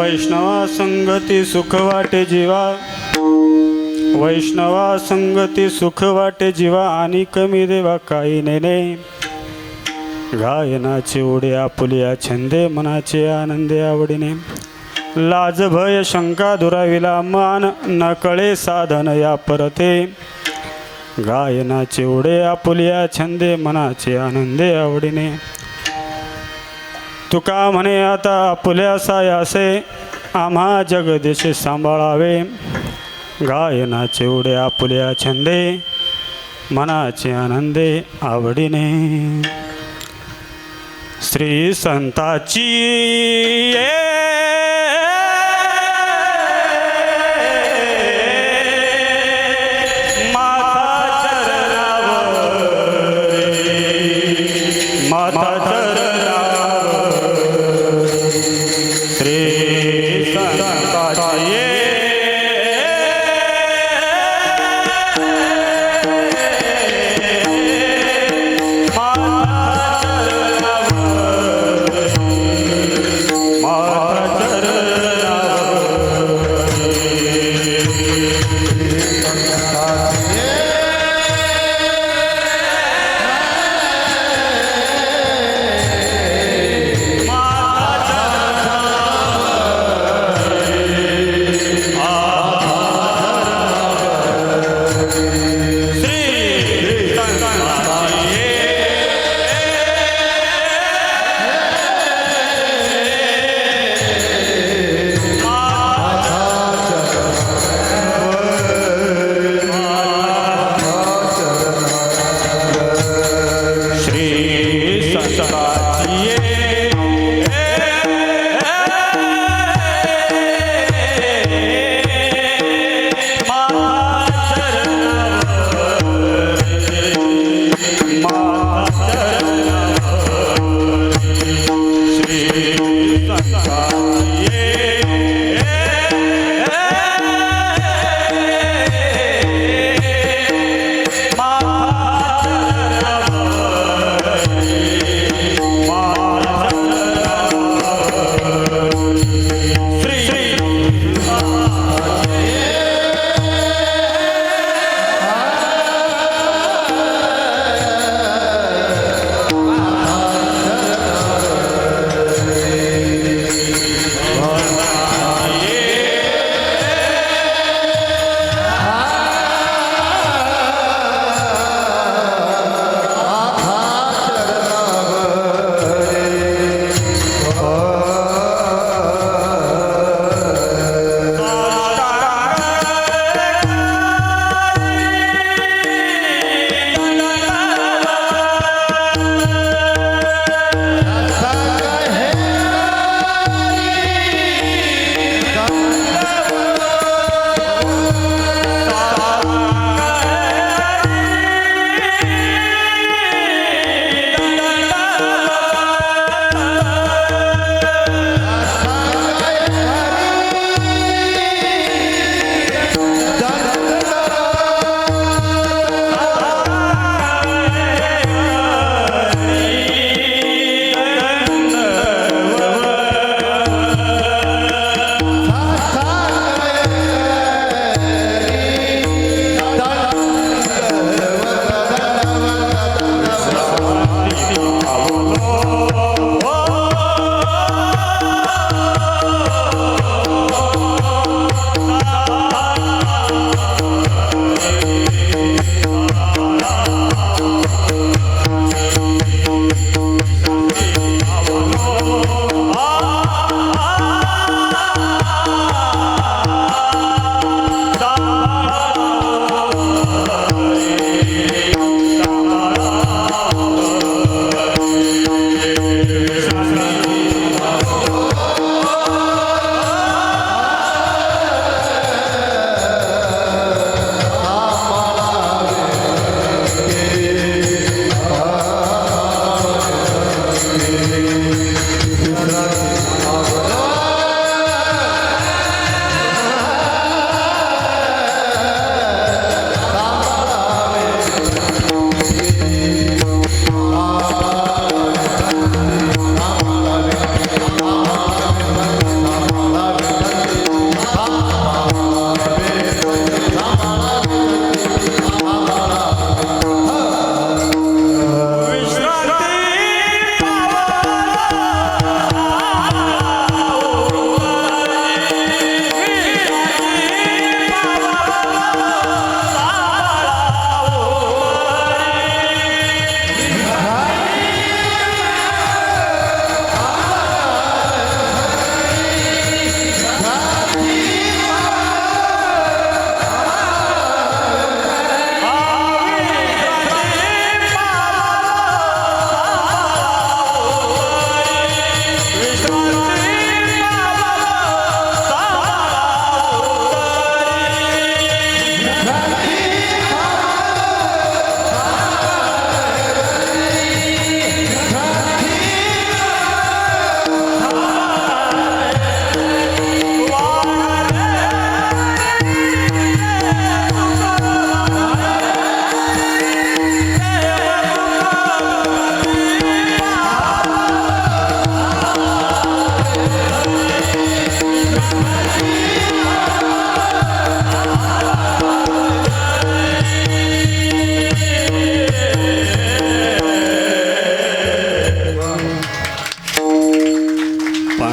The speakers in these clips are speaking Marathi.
वैष्णवा संगती सुख वाटे जीवा, वैष्णवा संगती सुख वाटे जीवा, आणि कमी देवा काही नेने. गायनाचे ओढे आपुलिया छंदे, मनाचे आनंदे आवडीने. लाज भय शंका दुराविला मान, न कळे साधन या परते. गायनाचे ओढे आपुलिया छंदे, मनाचे आनंदे आवडीने. तुका म्हणे आता आपुल्या सायासे, आम्हा जगदेश सांभाळावे. गायनाचे ओढे आपुल्या छंदे, मनाचे आनंदे आवडीने. श्री संताची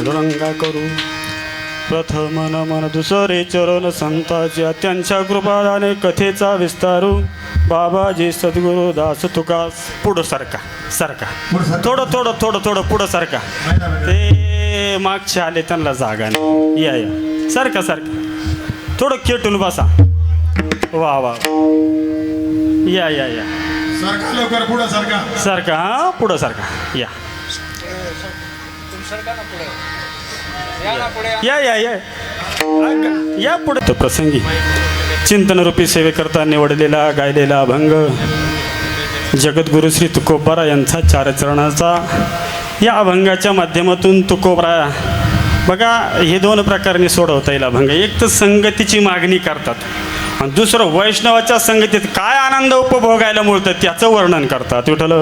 पांडुरंगा करू प्रथम नमन दुसरे चरण संतांच्या त्यांच्या कृपादाने कथेचा विस्तारू बाबाजी सद्गुरू दास तुका पुढं सारखा थोडं थोडं थोडं थोडं पुढं सारखा ते मागचे आले त्यांना जागा नाही या सारखा थोडं खेटून बसा वा वा या सारखा लवकर पुढं सारखा हा पुढं सारखा या या पुढे तो प्रसंगी चिंतनरूपी सेवेकरता निवडलेला गायलेला अभंग जगद्गुरु श्री तुकोबारा यांचा चारचरणाचा या अभंगाच्या माध्यमातून तुकोबारा बघा हे दोन प्रकाराने सोडवता येईल अभंग. एक तर संगतीची मागणी करतात आणि दुसरं वैष्णवाच्या संगतीत काय आनंद उपभोगायला मिळतं त्याचं वर्णन करतात. विठ्ठल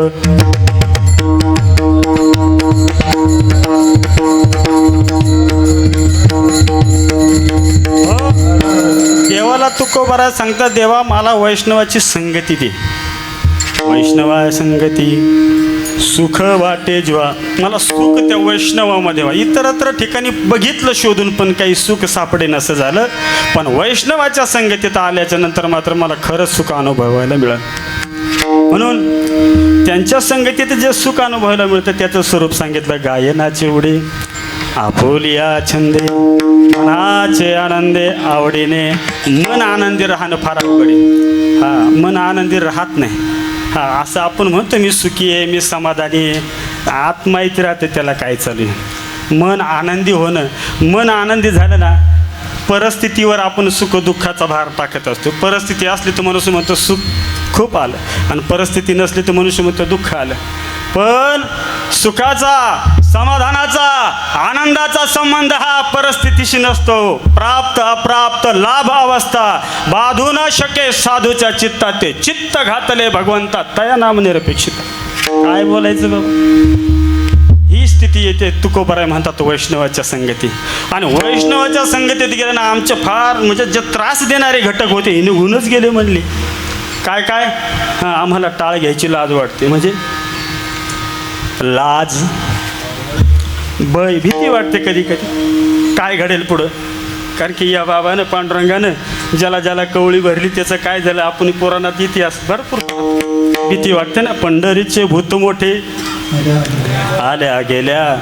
देवाला तुकोबारा सांगतात देवा मला वैष्णवाची संगती दे. वैष्णवा संगती सुख वाटे जेव्हा मला सुख त्या वैष्णवामध्ये व्हा. इतरत्र ठिकाणी बघितलं शोधून पण काही सुख सापडे नसं झालं पण वैष्णवाच्या संगतीत आल्याच्या नंतर मात्र मला खरंच सुख अनुभवायला मिळालं. म्हणून त्यांच्या संगतीत जे सुख अनुभवायला मिळतं त्याचं स्वरूप सांगितलं गायनाचे उडे आपुलिया छंदे मनाचे आनंदे आवडीने. मन आनंदी राहणं फार अवघड आहे. मन आनंदी राहत नाही. असं आपण म्हणतो मी सुखी आहे मी समाधानी आहे आत माहिती राहते त्याला काय चालू आहे. मन आनंदी होणं मन आनंदी झालं ना परिस्थितीवर आपण सुख दुःखाचा भार टाकत असतो. परिस्थिती असली तर मनुष्य म्हणतो सुख खूप आलं आणि परिस्थिती नसली तर मनुष्य म्हणतो दुःख आलं. पण सुखाचा समाधानाचा आनंदाचा संबंध हा परिस्थितीशी नसतो. प्राप्त अप्राप्त लाभ अवस्था बाधू न शके साधूच्या चित्तात ते चित्त घातले भगवंता तया नाम निरपेक्षित. काय बोलायचं बाबा ही स्थिती येते तुकोबारा म्हणतात वैष्णवाच्या संगती. आणि वैष्णवाच्या संगतीत गेले ना आमचे फार म्हणजे जे त्रास देणारे घटक होते हे निघूनच गेले म्हणले. काय आम्हाला टाळ घ्यायची लाज वाटते. म्हणजे लाज भीती वाटते कधी कधी काय घडेल पुढं. कारण की या बाबानं पांडुरंगानं ज्याला कवळी भरली त्याचं काय झालं आपण पुराणात इतिहास भरपूर भीती वाटते ना. पंढरीचे भूत मोठे आल्या गेल्या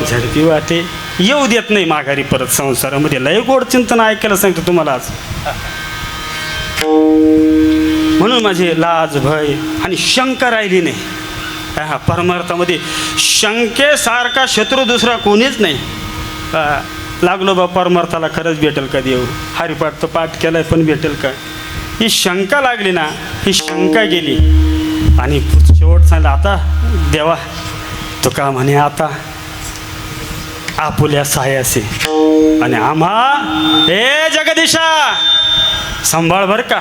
झडपी वाटे येऊ देत नाही माघारी परत संसारामध्ये. लय गोड चिंतन ऐकायला सांगतो तुम्हाला आज. म्हणून माझी लाज भय आणि शंका राहिली नाही. परमार्थामध्ये शंकेसारखा शत्रू दुसरा कोणीच नाही. लागलो बा परमार्थाला खरंच भेटेल कधी येऊ हरिपाठ तर पाठ केलाय पण भेटेल का ही शंका लागली ना ही शंका गेली. आणि शेवट सांगितलं आता देवा तुका म्हणे आता आपुल्या सायासे आणि आम्हा हे जगदीशा सांभाळ बर का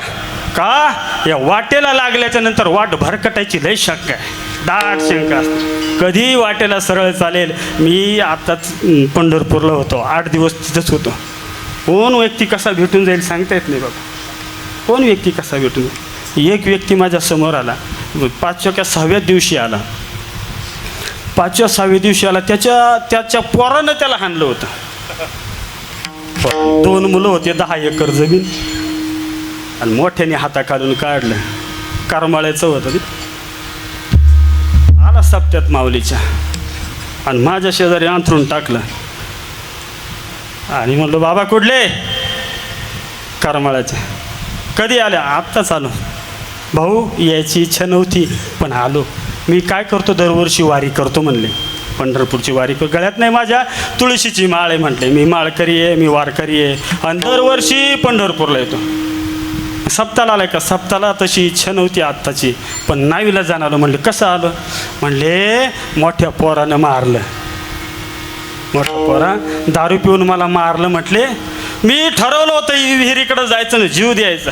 या वाटेला लागल्याच्या नंतर वाट भरकटायची लय शंका आहे. दाट शंका असते कधी वाटेला सरळ चालेल. मी आताच पंढरपूरला होतो 8 दिवस तिथंच होतो. कोण व्यक्ती कसा भेटून जाईल सांगता येत नाही बाबा. कोण व्यक्ती कसा भेटून जाईल. एक व्यक्ती माझ्या समोर आला 5व्या का 6व्या दिवशी आला. 5व्या 6व्या दिवशी आला त्याच्या पोरानं त्याला हाणलं होतं. 2 मुलं होते 10 एकर जमीन आणि मोठ्याने हाताखालून काढलं. करमाळ्याचं होतं आला सप्त्यात माऊलीच्या आणि माझ्या शेजारी अंथरून टाकलं आणि म्हणलो बाबा कुठले करमाळ्याचे. कधी आल्या आत्ताच आलो. भाऊ यायची इच्छा नव्हती पण आलो. मी काय करतो दरवर्षी वारी करतो म्हणले. पंढरपूरची वारी गळ्यात नाही माझ्या तुळशीची माळ आहे म्हटले. मी माळकरी आहे मी वारकरी आहे आणि दरवर्षी पंढरपूरला येतो. सप्ताला आलाय का सप्ताला तशी इच्छा नव्हती आत्ताची पण नावीला जाणार म्हणले. कसं आलं म्हणले मोठ्या पोरानं मारलं. मोठ्या पोरा दारू पिऊन मला मारलं म्हटले. मी ठरवलं होतं विहिरीकडं जायचं ना जीव द्यायचा.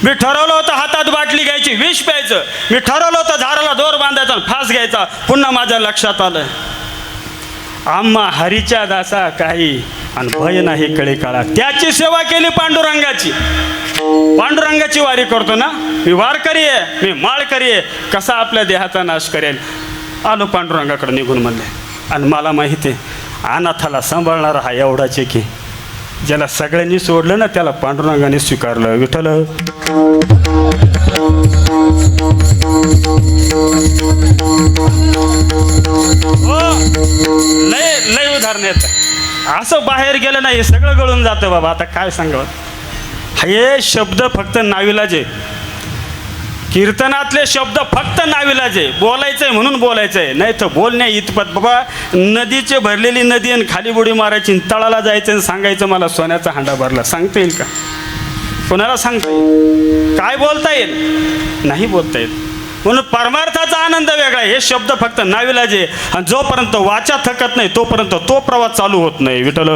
मी ठरवलं होतं हातात बाटली घ्यायची विष प्यायचं. मी ठरवलं होतं झाडाला दोर बांधायचा फास घ्यायचा. पुन्हा माझ्या लक्षात आलं आम्हा हरीच्या दासा काही आणि भय नाही कळे काळा. त्याची सेवा केली पांडुरंगाची. पांडुरंगाची वारी करतो ना मी वारकरी आहे मी माळकरी आहे. कसा आपल्या देहाचा नाश करेल. आलो पांडुरंगाकडे निघून म्हणले. आणि मला माहिती आहे अनाथाला सांभाळणारा हा एवढाच आहे की ज्याला सगळ्यांनी सोडलं ना त्याला पांडुरंगाने स्वीकारलं. विठ्ठल हो, लय लय उदाहरण येत. असं बाहेर गेलं ना हे सगळं गळून जातं बाबा. आता काय सांगावं. हे शब्द फक्त नाविलाज आहे. कीर्तनातले शब्द फक्त नाविलाज आहे. बोलायचंय म्हणून बोलायचंय, नाही तर बोलण्या इतपत. बाबा नदीचे भरलेली नदी आणि खाली बुडी मारायची, तळाला जायचं आणि सांगायचं मला सोन्याचा हांडा भरला. सांगता येईल का? कोणाला सांगता येईल? काय बोलता येईल? नाही बोलता येईल. म्हणून परमार्थाचा आनंद वेगळा आहे. हे शब्द फक्त नाविलाज आहे. आणि जोपर्यंत वाचा थकत नाही तोपर्यंत तो प्रवास चालू होत नाही. विठ्ठल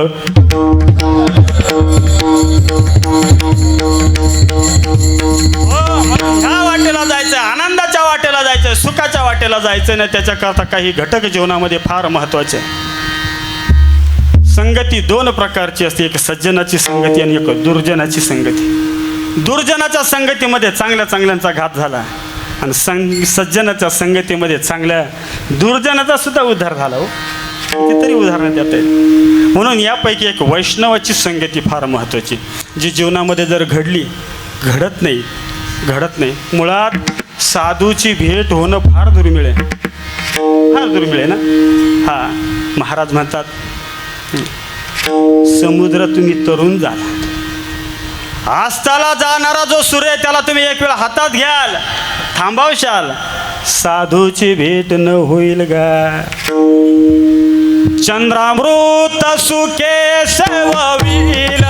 ह्या वाटेला जायचं, आनंदाच्या वाटेला जायचं, सुखाच्या वाटेला जायचं नाही. त्याच्याकरता काही घटक जीवनामध्ये फार महत्वाचे. संगती दोन प्रकारची असते, एक सज्जनाची संगती आणि एक दुर्जनाची संगती. दुर्जनाच्या संगतीमध्ये चांगल्या चांगल्यांचा घात झाला आणि सज्जनाच्या संगतीमध्ये चांगल्या दुर्जनाचा सुद्धा उद्धार झाला. हो, कितीतरी उदाहरणं देता येईल. म्हणून यापैकी एक वैष्णवाची संगती फार महत्त्वाची, जी जीवनामध्ये जर घडली, घडत नाही. मुळात साधूची भेट होणं फार दुर्मिळ आहे. फार दुर्मिळ आहे ना. हा, महाराज म्हणतात समुद्र तुम्ही तरुण झाला, आस्ताला जाणारा जो सूर्य त्याला तुम्ही एक वेळ हातात घ्याल, थांबावशाल, साधूची भेट न होईल गा. चंद्रामृत सुके सेववील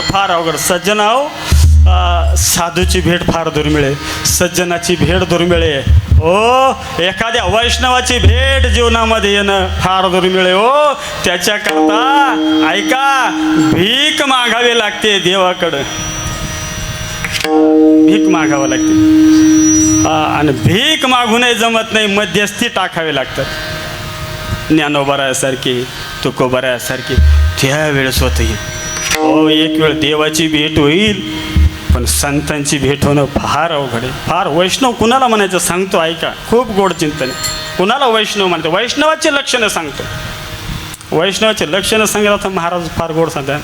फार अवघड. सज्जनाव साधूची भेट फार दुर्मिळ आहे. सज्जनाची भेट दुर्मिळ आहे. हो, एखाद्या वैष्णवाची भेट जीवनामध्ये येणं फार दुर्मिळ आहे. हो, त्याच्याकरता ऐका, भीक मागावी लागते देवाकडं. भीक मागावं लागते. आणि भीक मागूनही जमत नाही, मध्यस्थी टाकावी लागतात. ज्ञानोबारायासारखी, तुकोबारायासारखी त्यावेळेस होतं. हो, एक वेळ देवाची भेट होईल, पण संतांची भेट होणं फार अवघड आहे. फार. वैष्णव कुणाला म्हणायचं सांगतो, ऐका, खूप गोड चिंतन आहे. कुणाला वैष्णव म्हणतो? वैष्णवाचे लक्षणं सांगतो. वैष्णवाचे लक्षणं सांगितलं तर महाराज फार गोड सांगतात.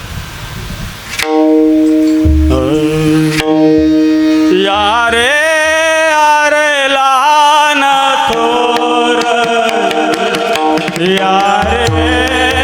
यारे यारे लहान थोर, यारे या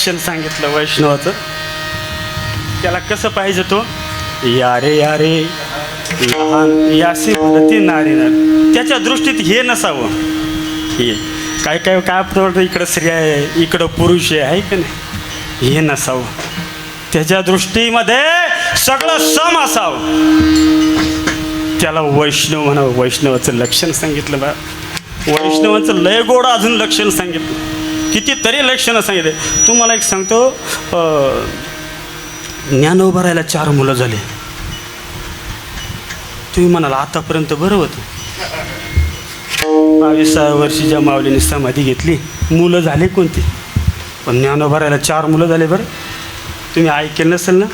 लक्षण सांगितलं वैष्णवाचं. त्याला कसं पाहिजे तो यारे यारे लहान यासी भरती नारी नारी. त्याच्या दृष्टीत हे नसावं. हे काय काय काय प्रवृत्त इकडं स्त्रिया आहे इकडं पुरुष आहे का नाही, हे नसावं. त्याच्या दृष्टीमध्ये सगळं सम असावं. त्याला वैष्णव म्हणावं. वैष्णवाचं लक्षण सांगितलं बा. वैष्णवाचं लय गोड अजून लक्षण सांगितलं. कितीतरी लक्षणं सांगितले. तुम्हाला एक सांगतो, ज्ञानोबा 4 मुलं झाले. तुम्ही म्हणाला आतापर्यंत बरं होतं. 22व्या वर्षी ज्या माऊलीने समाधी घेतली मुलं झाले कोणती, पण ज्ञानोबा 4 मुलं झाले. बरं तुम्ही ऐकेल नसेल ना,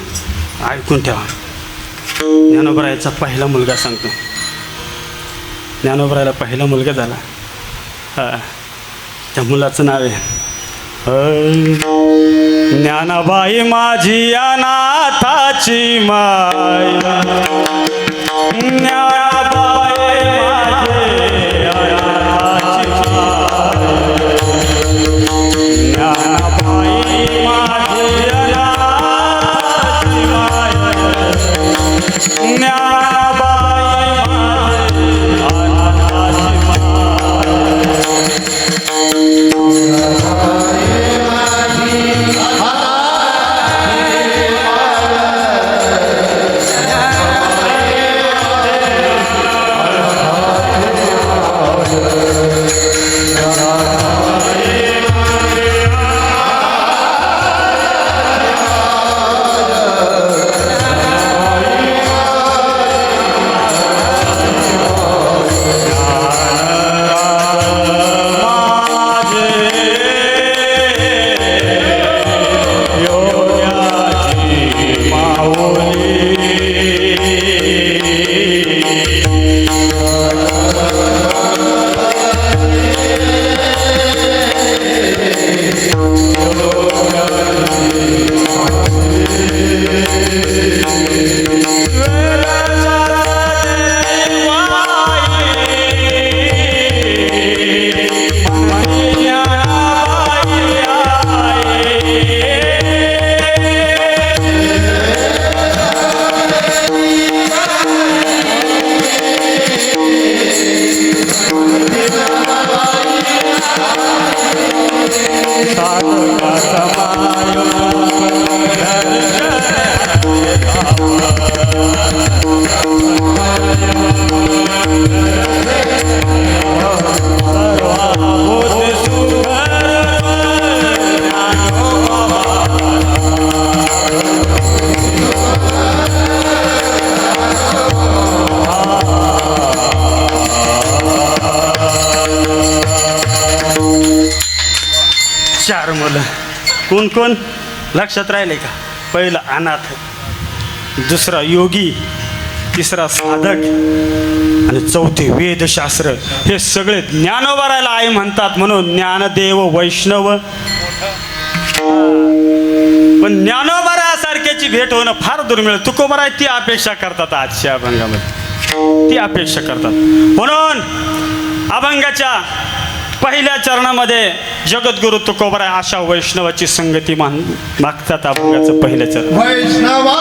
ऐकून ठेवा. ज्ञानोबरायाचा पहिला मुलगा सांगतो. ज्ञानोबरायाला पहिला मुलगा झाला. हां, त्या मुलाचं नाव आहे ज्ञानाबाई माझी अनाथाची माय. ज्ञानाबाई माझी अनाथाची माय. ज्ञानाबाई माझी अनाथाची माय. ज्ञानाबाई माझी अनाथाची कोण कोण लक्षात राहिले का? पहिला अनाथ, दुसरा योगी, तिसरा साधक आणि चौथे वेदशास्त्र. हे सगळे ज्ञानोबारायला आई म्हणतात म्हणून ज्ञानदेव वैष्णव. पण ज्ञानोबारासारख्याची भेट होणं फार दुर्मिळ. तुकोबाराय ती अपेक्षा करतात आजच्या अभंगामध्ये, ती अपेक्षा करतात. म्हणून अभंगाच्या पहिल्या चरणामध्ये जगद्गुरु तुकोबाराय अशा वैष्णवाची संगती मागतात. अभंगाचं पहिलं चरण वैष्णवा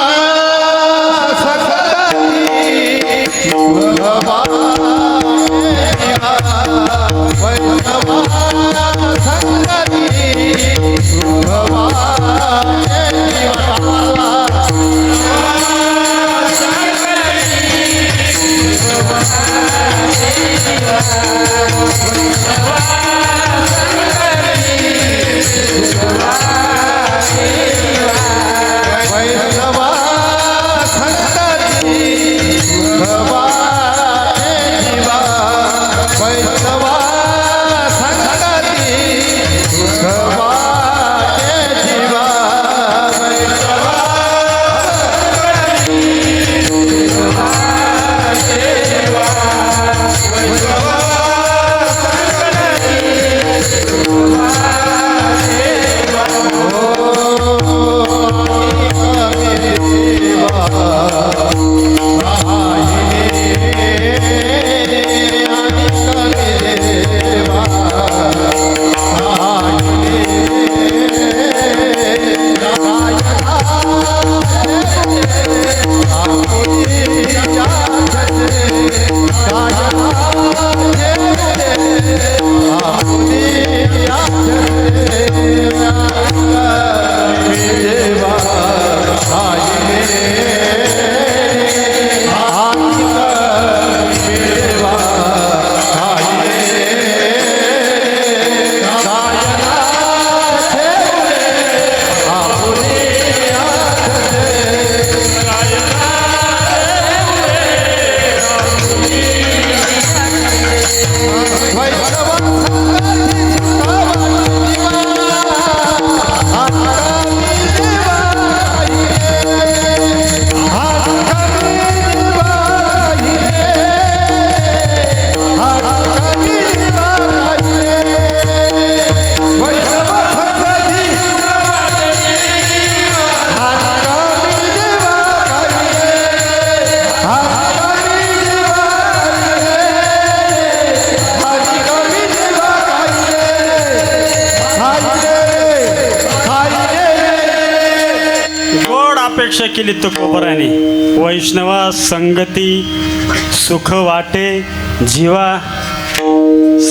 गोड अपेक्षा केली तुकोबराने. वैष्णवा संगती सुख वाटे जीवा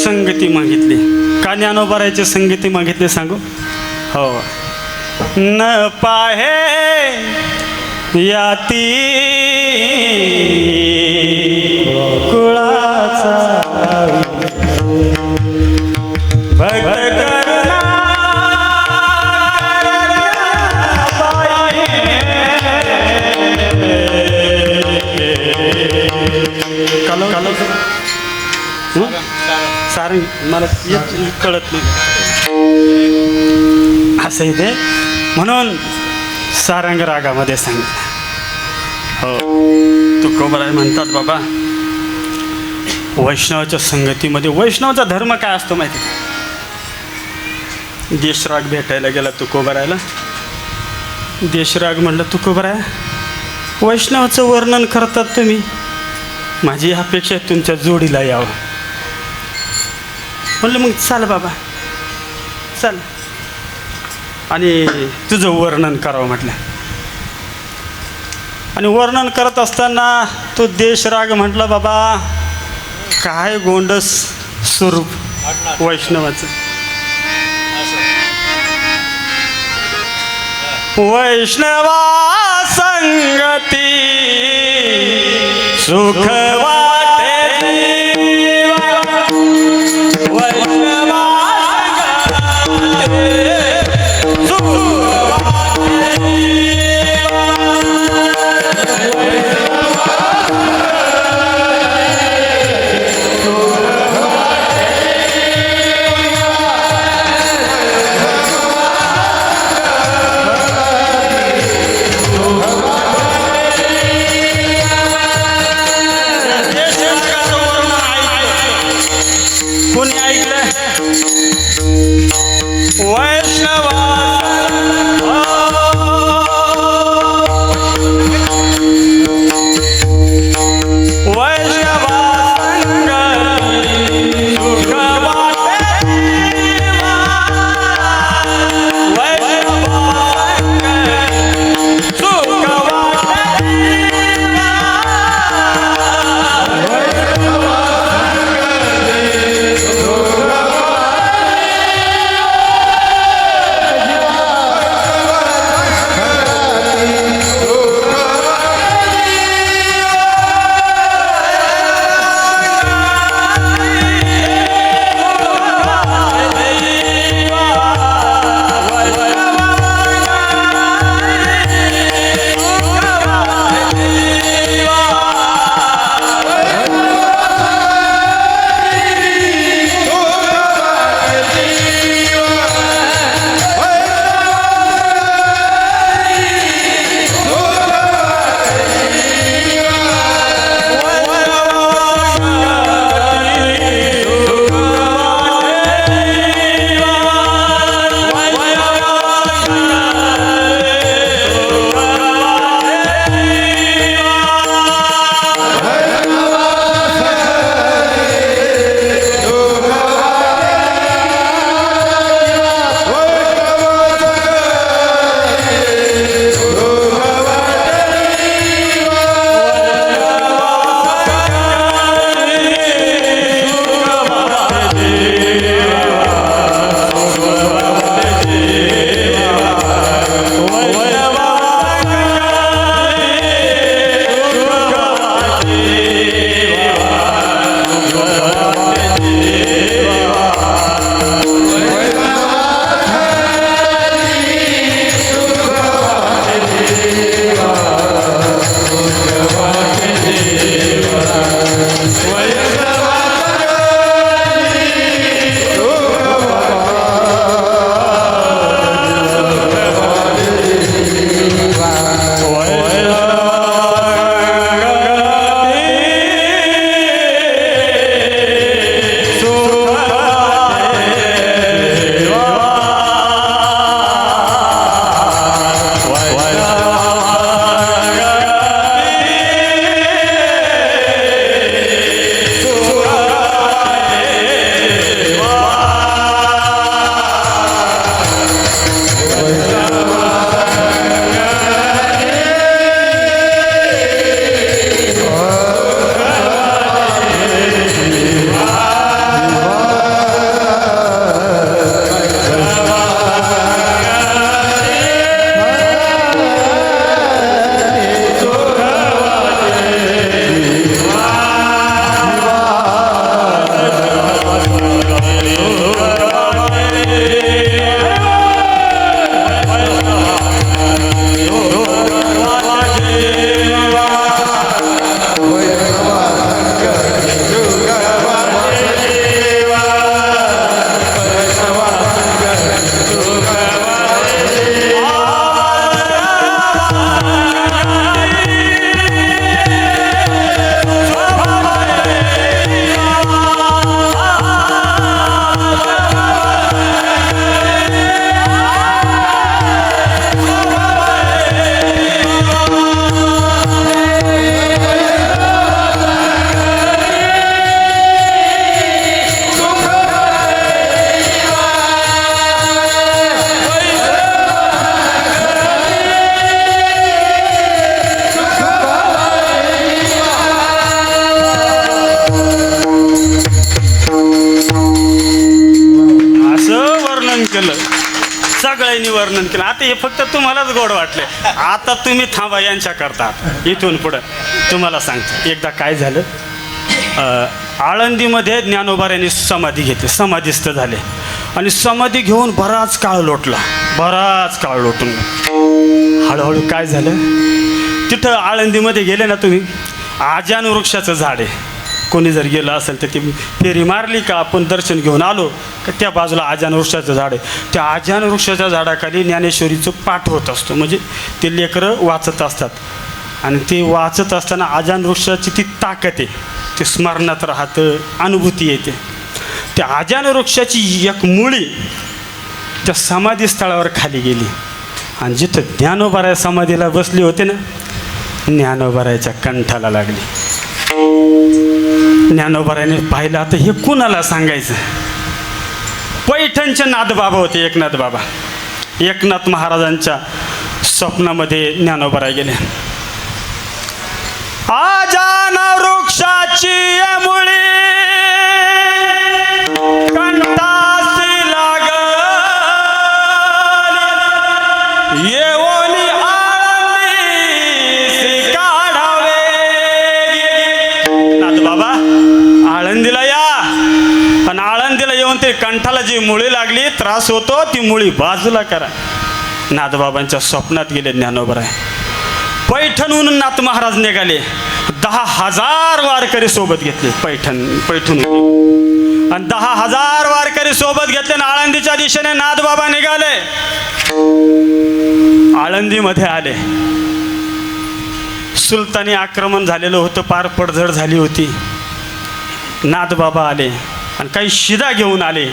संगती मागितली. का ज्ञानोबरायची संगती मागितली सांगू? हो. न पाहे याती कुळाचा भक्त करुणा कालो सारंग मला कळत नाही असं इथे म्हणून सारंग रागामध्ये सांगितलं. हो तुकोबराय म्हणतात बाबा वैष्णवाच्या संगतीमध्ये वैष्णवाचा धर्म काय असतो माहिती आहे? देशराग भेटायला गेला तुकोबरायला. देशराग म्हणलं तुकोबराय वैष्णवाचं वर्णन करतात तुम्ही, माझी अपेक्षा आहे तुमच्या जोडीला यावं. म्हणलं मग चाल बाबा चाल आणि तुझं वर्णन करावं म्हटलं. आणि वर्णन करत असताना तो देशराग म्हटला बाबा काय गोंडस स्वरूप वैष्णवाचं. वैष्णवा संगती सुख वाटे वैष्णवा संगती सुख वर्णन केलं. आता हे फक्त तुम्हालाच गोड वाटले. आता तुम्ही थांबा यांच्या करतात. इथून पुढं तुम्हाला सांगतो. एकदा काय झालं, आळंदीमध्ये ज्ञानोबा यांनी समाधी घेतली, समाधीस्थ झाले आणि समाधी घेऊन बराच काळ लोटला. बराच काळ लोटून हळूहळू काय झालं, तिथं आळंदीमध्ये गेले ना तुम्ही, आजान वृक्षाचं झाड आहे. कोणी जर गेलं असेल तर ती फेरी मारली का आपण दर्शन घेऊन आलो का त्या बाजूला आजान वृक्षाचं झाड आहे. त्या आजान वृक्षाच्या झाडाखाली ज्ञानेश्वरीचं पाठ होत असतो. म्हणजे ते लेकरं वाचत असतात आणि ते वाचत असताना आजान वृक्षाची ती ताकद आहे, ते स्मरणात राहतं, अनुभूती येते. त्या आजान वृक्षाची एक मुळी त्या समाधीस्थळावर खाली गेली आणि जिथं ज्ञानोबाराय समाधीला बसले होते ना, ज्ञानोबारायच्या कंठाला लागली. ज्ञानोबारायने पाहिलं, आता हे कुणाला सांगायचं. पैठणचे नाथबाबा होते, एकनाथ बाबा. एकनाथ महाराजांच्या स्वप्नामध्ये ज्ञानोबाराय गेले. आजान वृक्षाची मुळी कंठासी लागली, येवोनी आळंदीसी काढावे. नाथ बाबा आळंदीला या. आणि आळंदीला येऊन ते कंठाला जी मुळी लागली, त्रास होतो, ती मुळी बाजूला करा. नाथबाबांच्या स्वप्नात गेले ज्ञानोबाराय. पैठणहून नाथ महाराज निघाले. 10,000 वारकरी सोबत घेतले पैठण आणि 10,000 वारकरी सोबत घेतले आणि आळंदीच्या दिशेने नाथबाबा निघाले. आळंदीमध्ये आले. सुलतानी आक्रमण झालेलं होतं, पार पडझड झाली होती. नाथबाबा आले आणि काही शिदा घेऊन आले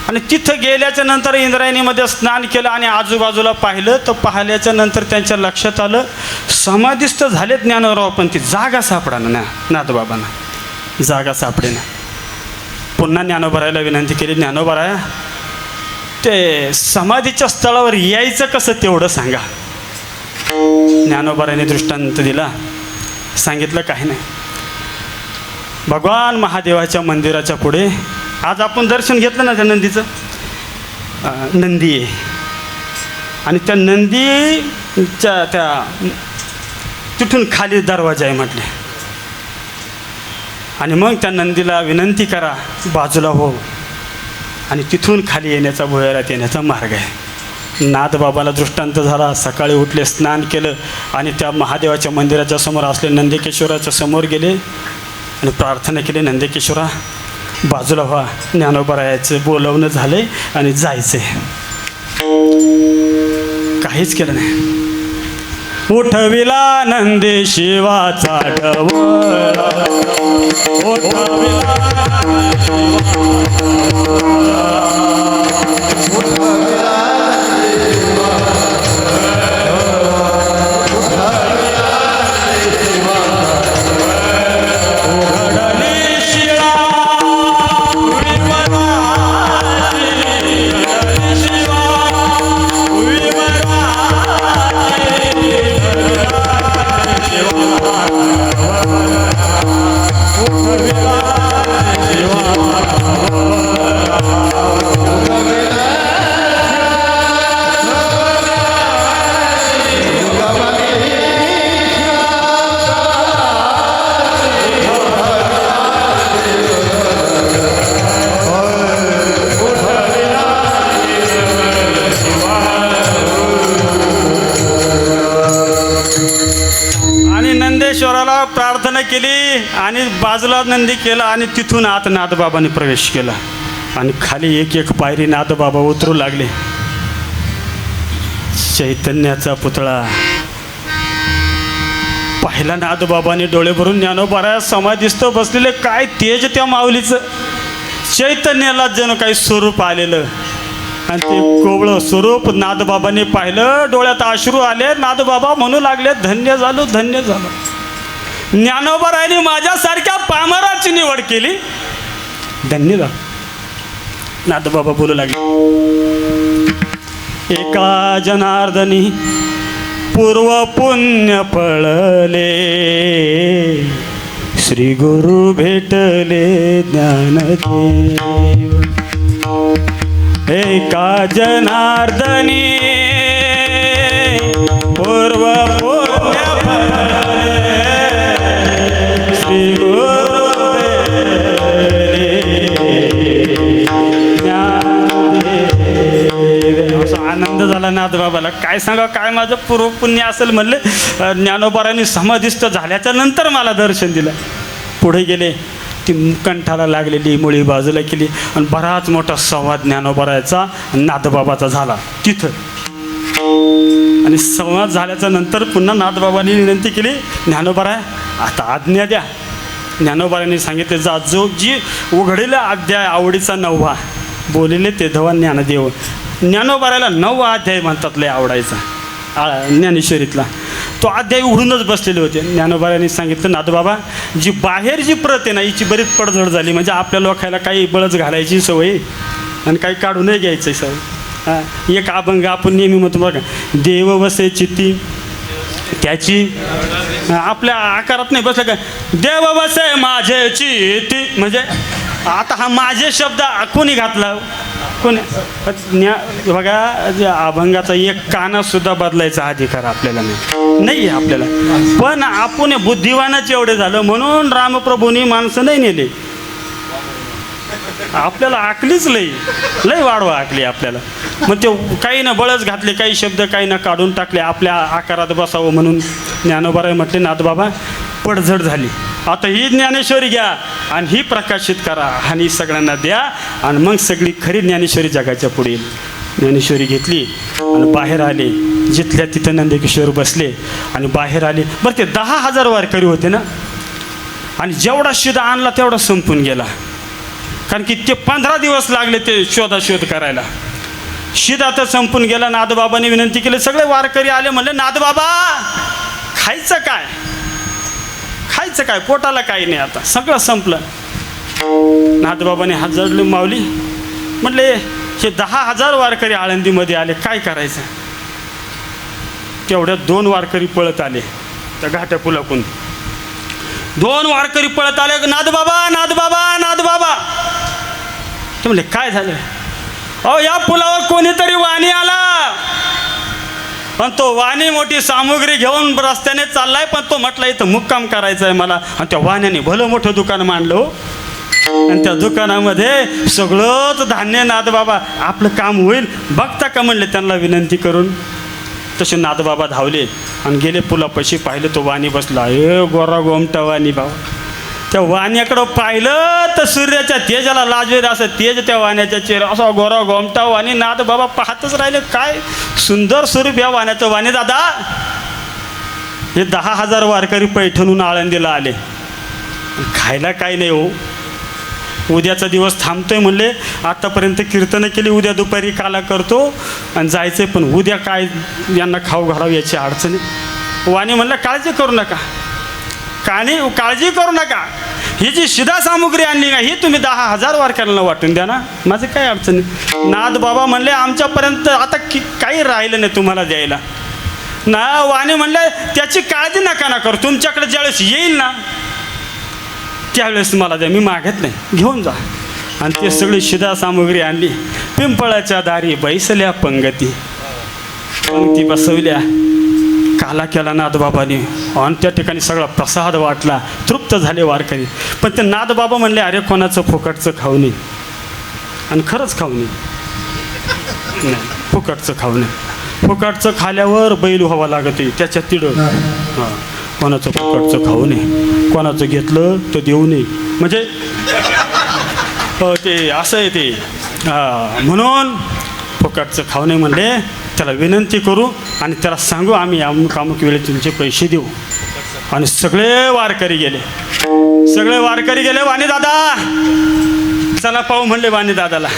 आणि तिथं गेल्याच्या नंतर इंद्रायणीमध्ये स्नान केलं आणि आजूबाजूला पाहिलं. तर पाहिल्याच्या नंतर त्यांच्या लक्षात आलं, समाधीस्थ झाले ज्ञानोबराव, पण ती जागा सापडाना ना. नाथबाबांना जागा सापडेना. पुन्हा ज्ञानोबरायला विनंती केली, ज्ञानोबराय ते समाधीच्या स्थळावर यायचं कसं तेवढं सांगा. ज्ञानोबरायने दृष्टांत दिला. सांगितलं काही नाही. भगवान महादेवाच्या मंदिराच्या पुढे आज आपण दर्शन घेतलं ना त्या नंदीचं, नंदी आहे आणि त्या नंदीच्या त्या तिथून खाली दरवाजा आहे म्हटले. आणि मग त्या नंदीला विनंती करा बाजूला हो आणि तिथून खाली येण्याचा, भुयारात येण्याचा मार्ग आहे. नाथबाबाला दृष्टांत झाला. सकाळी उठले, स्नान केलं आणि त्या महादेवाच्या मंदिराच्या समोर असले नंदिकेश्वराच्या समोर गेले आणि प्रार्थना केली, नंदिकेश्वरा बाजूला व्हा, ज्ञानोबारायाचं बोलवणं झालंय आणि जायचंय. काहीच केलं नाही. उठविला नंदी शिवाचा डवरा, उठविला नंदेश्वराला प्रार्थना केली आणि बाजूला नंदी केला आणि तिथून आत नाथबाबांनी प्रवेश केला आणि खाली एक एक पायरी नाथबाबा उतरू लागले. चैतन्याचा पुतळा पाहिला नाथबाबांनी, डोळे भरून ज्ञानोबाराया समाधीस्थ बसलेले. काय तेज त्या माऊलीचं, चैतन्याला जणू काही स्वरूप आलेलं आणि ते कोवळं स्वरूप नाथबाबांनी पाहिलं. डोळ्यात अश्रू आले. नाथबाबा म्हणू लागले, धन्य झालो, धन्य झालो. ज्ञानोबारायांनी माझ्यासारख्या पामराची निवड केली, धन्य झालो. नाथबाबा बोलू लागले, एका जनार्दनी पूर्व पुण्य फळले, श्री गुरु भेटले ज्ञानदेव. एका जनार्दनी पूर्व पुण्य श्री असा आनंद झाला नाथ बाबाला. काय सांगा, काय माझं पूर्व पुण्य असेल म्हणले. ज्ञानोबारांनी समाधिस्थ झाल्याच्या नंतर मला दर्शन दिलं. पुढे गेले, ती कंठाला लागलेली मुळी बाजूला केली आणि बराच मोठा संवाद ज्ञानोबाराचा नाथबाबाचा झाला तिथं. आणि संवाद झाल्याच्या नंतर पुन्हा नाथबाबांनी विनंती केली, ज्ञानोबारा आता आज्ञा द्या. ज्ञानोबारांनी सांगितले, जा जो जी उघडेला अध्याय आवडीचा 9वा बोलिले ते धवा ज्ञानदेव. ज्ञानोबाराला 9वा अध्याय म्हणतात, लय आवडायचा ज्ञानेश्वरीतला. तो अध्याय उघडूनच बसलेले होते. ज्ञानोबारांनी सांगितलं, नाथबाबा जी बाहेर जी प्रत आहे ना, हिची बरीच पडझड झाली. म्हणजे आपल्या लोकायला काही बळच घालायची सवय आणि काही काढूनही घ्यायची सवय. हां, एक अभंग आपण नेहमी म्हणतो बघा, देव वसे चित्ती त्याची आपल्या आकारात नाही बसलं का, देव वसे माझे चित्ती. म्हणजे आता हा माझे शब्द कोणी घातला, कोणी बघा. अभंगाचा एक कानासुद्धा बदलायचा अधिकार आपल्याला नाही आहे आपल्याला. पण आपण बुद्धिवानाचे एवढे झालं म्हणून रामप्रभूंनी माणसं नाही नेले. आपल्याला आकलीच लई वाढवा आकली आपल्याला. मग ते काही ना बळच घातले, काही शब्द काही ना काढून टाकले आपल्या आकारात बसावं म्हणून. ज्ञानोबाराय म्हटले, नाथबाबा पडझड झाली, आता ही ज्ञानेश्वरी घ्या आणि ही प्रकाशित करा आणि सगळ्यांना द्या. आणि मग सगळी खरी ज्ञानेश्वरी जगाच्या पुढे येईल. ज्ञानेश्वरी घेतली आणि बाहेर आले. जिथल्या तिथं नंदकिशोर बसले आणि बाहेर आले. बरं, ते 10,000 वारकरी होते ना, आणि जेवढा शिदा आणला तेवढा संपून गेला. कारण की ते 15 दिवस लागले ते शोधाशोध करायला. शिदा तर संपून गेला. नाथबाबांनी विनंती केली, सगळे वारकरी आले. म्हणले, नाथबाबा खायचं काय, खायचं काय, पोटाला काही नाही, आता सगळं संपलं. नाथबाबाने हात जोडले, माऊली म्हटले, हे 10,000 वारकरी आळंदीमध्ये आले, काय करायचं. तेवढ्यात 2 वारकरी पळत आले त्या घाट्या पुलाकून. 2 वारकरी पळत आले, नाथबाबा नाथबाबा नाथबाबा. ते म्हणले, काय झालं. अहो, या पुलावर कोणीतरी वाणी आला आणि तो वाणी मोठी सामुग्री घेऊन रस्त्याने चाललाय, पण तो म्हटला इथं मुक्काम करायचा आहे मला. आणि त्या वाण्याने भलं मोठं दुकान मांडलं हो. आणि त्या दुकानामध्ये सगळंच धान्य. नाथबाबा आपलं काम होईल बघता का म्हणले त्यांना विनंती करून. तसे नाथबाबा धावले आणि गेले पुलापाशी. पाहिलं तो वाणी बसला. गोरा गोमटा वाणी भाऊ. त्या वाण्याकडं पाहिलं तर सूर्याच्या तेजाला लाजवेल असं तेज त्या वाण्याच्या चेहरा, असा गोरा गोमटा वाणी. नाथबाबा पाहतच राहिले, काय सुंदर स्वरूप या वाण्याचं. वाणी दादा, हे 10,000 वारकरी पैठणहून आळंदीला आले, खायला काही नाही हो. उद्याचा दिवस थांबतोय म्हणले, आतापर्यंत कीर्तनं केली, उद्या दुपारी काला करतो आणि जायचं. पण उद्या काय यांना खाऊ घालावं याची अडचणी. वाणी म्हणलं, काळजी करू नका, काळजी करू नका. ही जी शिदा सामुग्री आणली ना, ही तुम्ही 10,000 वारकऱ्यांना वाटून द्या ना, माझं काय अडचण नाही. नाथबाबा म्हणले, आमच्यापर्यंत आता काही राहिलं नाही तुम्हाला द्यायला ना. वाणी म्हणले, त्याची काळजी नका करू, तुमच्याकडे ज्यावेळेस येईल ना त्यावेळेस मला द्या, मी मागत नाही, घेऊन जा. आणि ते सगळी शिदा सामुग्री आणली. पिंपळाच्या दारी बैसल्या पंगती बसवल्या. काला केला नाथबाबाने आणि त्या ठिकाणी सगळा प्रसाद वाटला. तृप्त झाले वारकरी. पण ते नाथबाबा म्हणले, अरे कोणाचं फुकटचं खाऊ नये. आणि खरंच खाऊ नये, फुकटचं खाऊ नये. फुकटचं खाल्यावर बैल व्हावं लागते त्याच्या तिडं. हां, कोणाचं फुकटचं खाऊ नये, कोणाचं घेतलं तर देऊ नये. म्हणजे ते असं आहे ते. म्हणून फुकटचं खाऊ नये म्हणले. त्याला विनंती करू आणि त्याला सांगू, आम्ही अमुक अमुक वेळेत तुमचे पैसे देऊ. आणि सगळे वारकरी गेले. वाणी दादा चला पाहू म्हणले वाणी दादाला.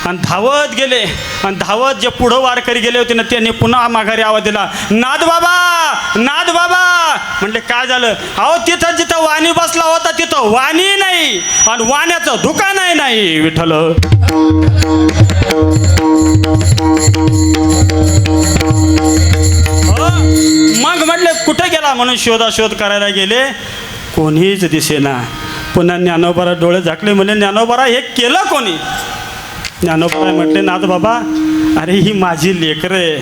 आणि धावत गेले. आणि धावत जे पुढं वारकरी गेले होते ना, त्यांनी पुन्हा माघारी आवाज दिला, नाथबाबा नाथबाबा. म्हणले, काय झालं. अहो, तिथं जिथं वाणी बसला होता तिथं वाणी नाही आणि वाण्याचं दुकानही नाही. विठ्ठल. मग म्हटले, कुठे गेला म्हणून शोधाशोध करायला गेले, कोणीच दिसेना. पुन्हा ज्ञानोबारा डोळे झाकले. म्हणले, ज्ञानोबारा हे केलं कोणी. ज्ञानोबाई म्हटले नाथ बाबा, अरे ही माझी लेकरं आहे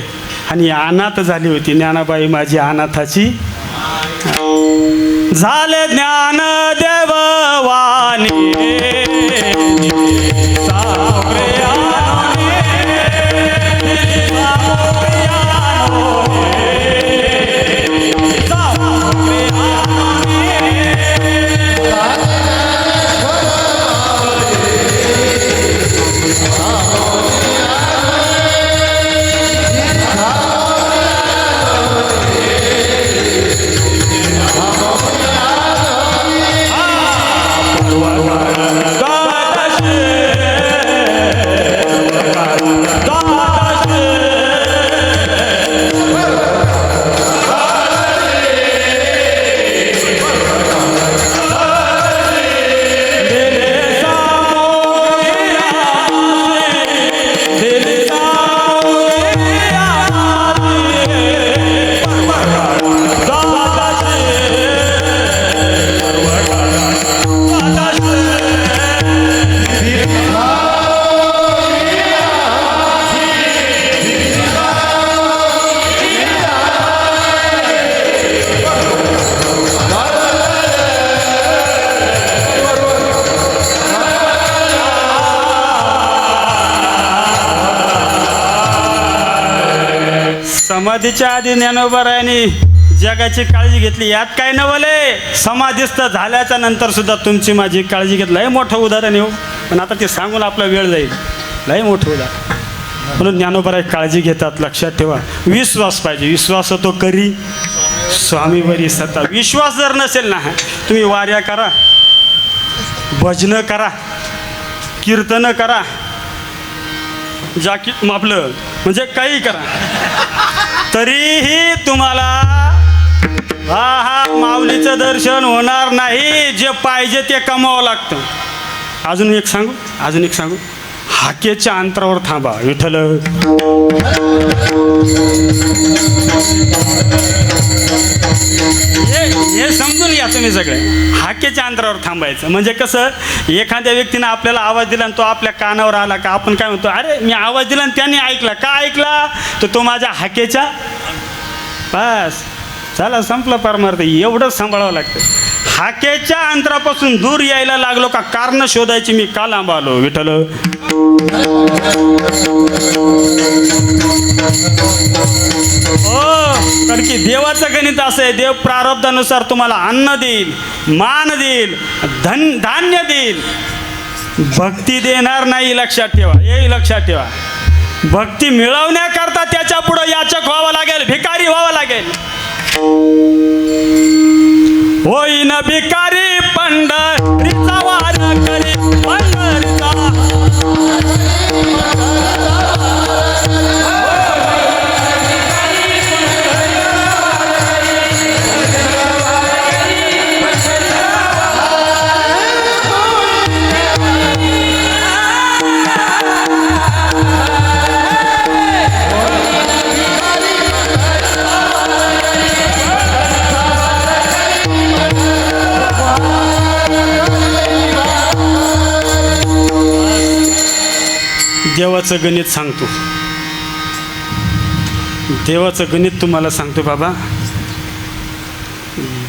आणि अनाथ झाली होती. ज्ञानाबाई माझी अनाथाची झाले ज्ञान देव वाणी सावरे आनोने, सावरे आनोने, सावरे आनोने. समाधीच्या आधी ज्ञानोबारायांनी जगाची काळजी घेतली. यात काय नवले, समाधीस्थ झाल्याच्या नंतर सुद्धा तुमची माझी काळजी घेतली. लय मोठं उदाहरण येऊ, पण आता ते सांगून आपला वेळ जाईल. लय मोठं उदाहरण. म्हणून ज्ञानोबाराय काळजी घेतात. लक्षात ठेवा, विश्वास पाहिजे. विश्वास तो करी स्वामीवरी सत्ता. विश्वास जर नसेल ना, तुम्ही वाऱ्या करा, भजनं करा, कीर्तनं करा, जाकी आपलं म्हणजे काही करा, तरीही तुम्हाला हा माऊलीचं दर्शन होणार नाही. जे पाहिजे ते कमावं लागतं. अजून एक सांगू, हाकेच्या अंतरावर थांबा. विठ्ठल हे समजून घ्या तुम्ही सगळे. हाकेच्या अंतरावर थांबायचं म्हणजे कसं, एखाद्या व्यक्तीनं आपल्याला आवाज दिला आणि तो आपल्या कानावर आला का आपण काय म्हणतो, अरे मी आवाज दिला आणि त्याने ऐकला. का ऐकला, तर तो माझ्या हाकेच्या, बस चला संपलं परमार्थ. एवढंच सांभाळावं लागतं. हाकेच्या अंतरापासून दूर यायला लागलो का कारण शोधायची मी का लांब आलो. विठ्ठल कारण की देवाचं गणित असं आहे, देव प्रारब्धानुसार तुम्हाला अन्न देईल, मान देईल, धान्य देईल, भक्ती देणार नाही. लक्षात ठेवा, हे लक्षात ठेवा. भक्ती मिळवण्याकरता त्याच्या पुढे याचक व्हावं लागेल, भिकारी व्हावं लागेल. होईन भिकारी पंढरीचा वार करी पंढरीचा. देवाचं गणित सांगतो, देवाचं गणित तुम्हाला सांगतो बाबा.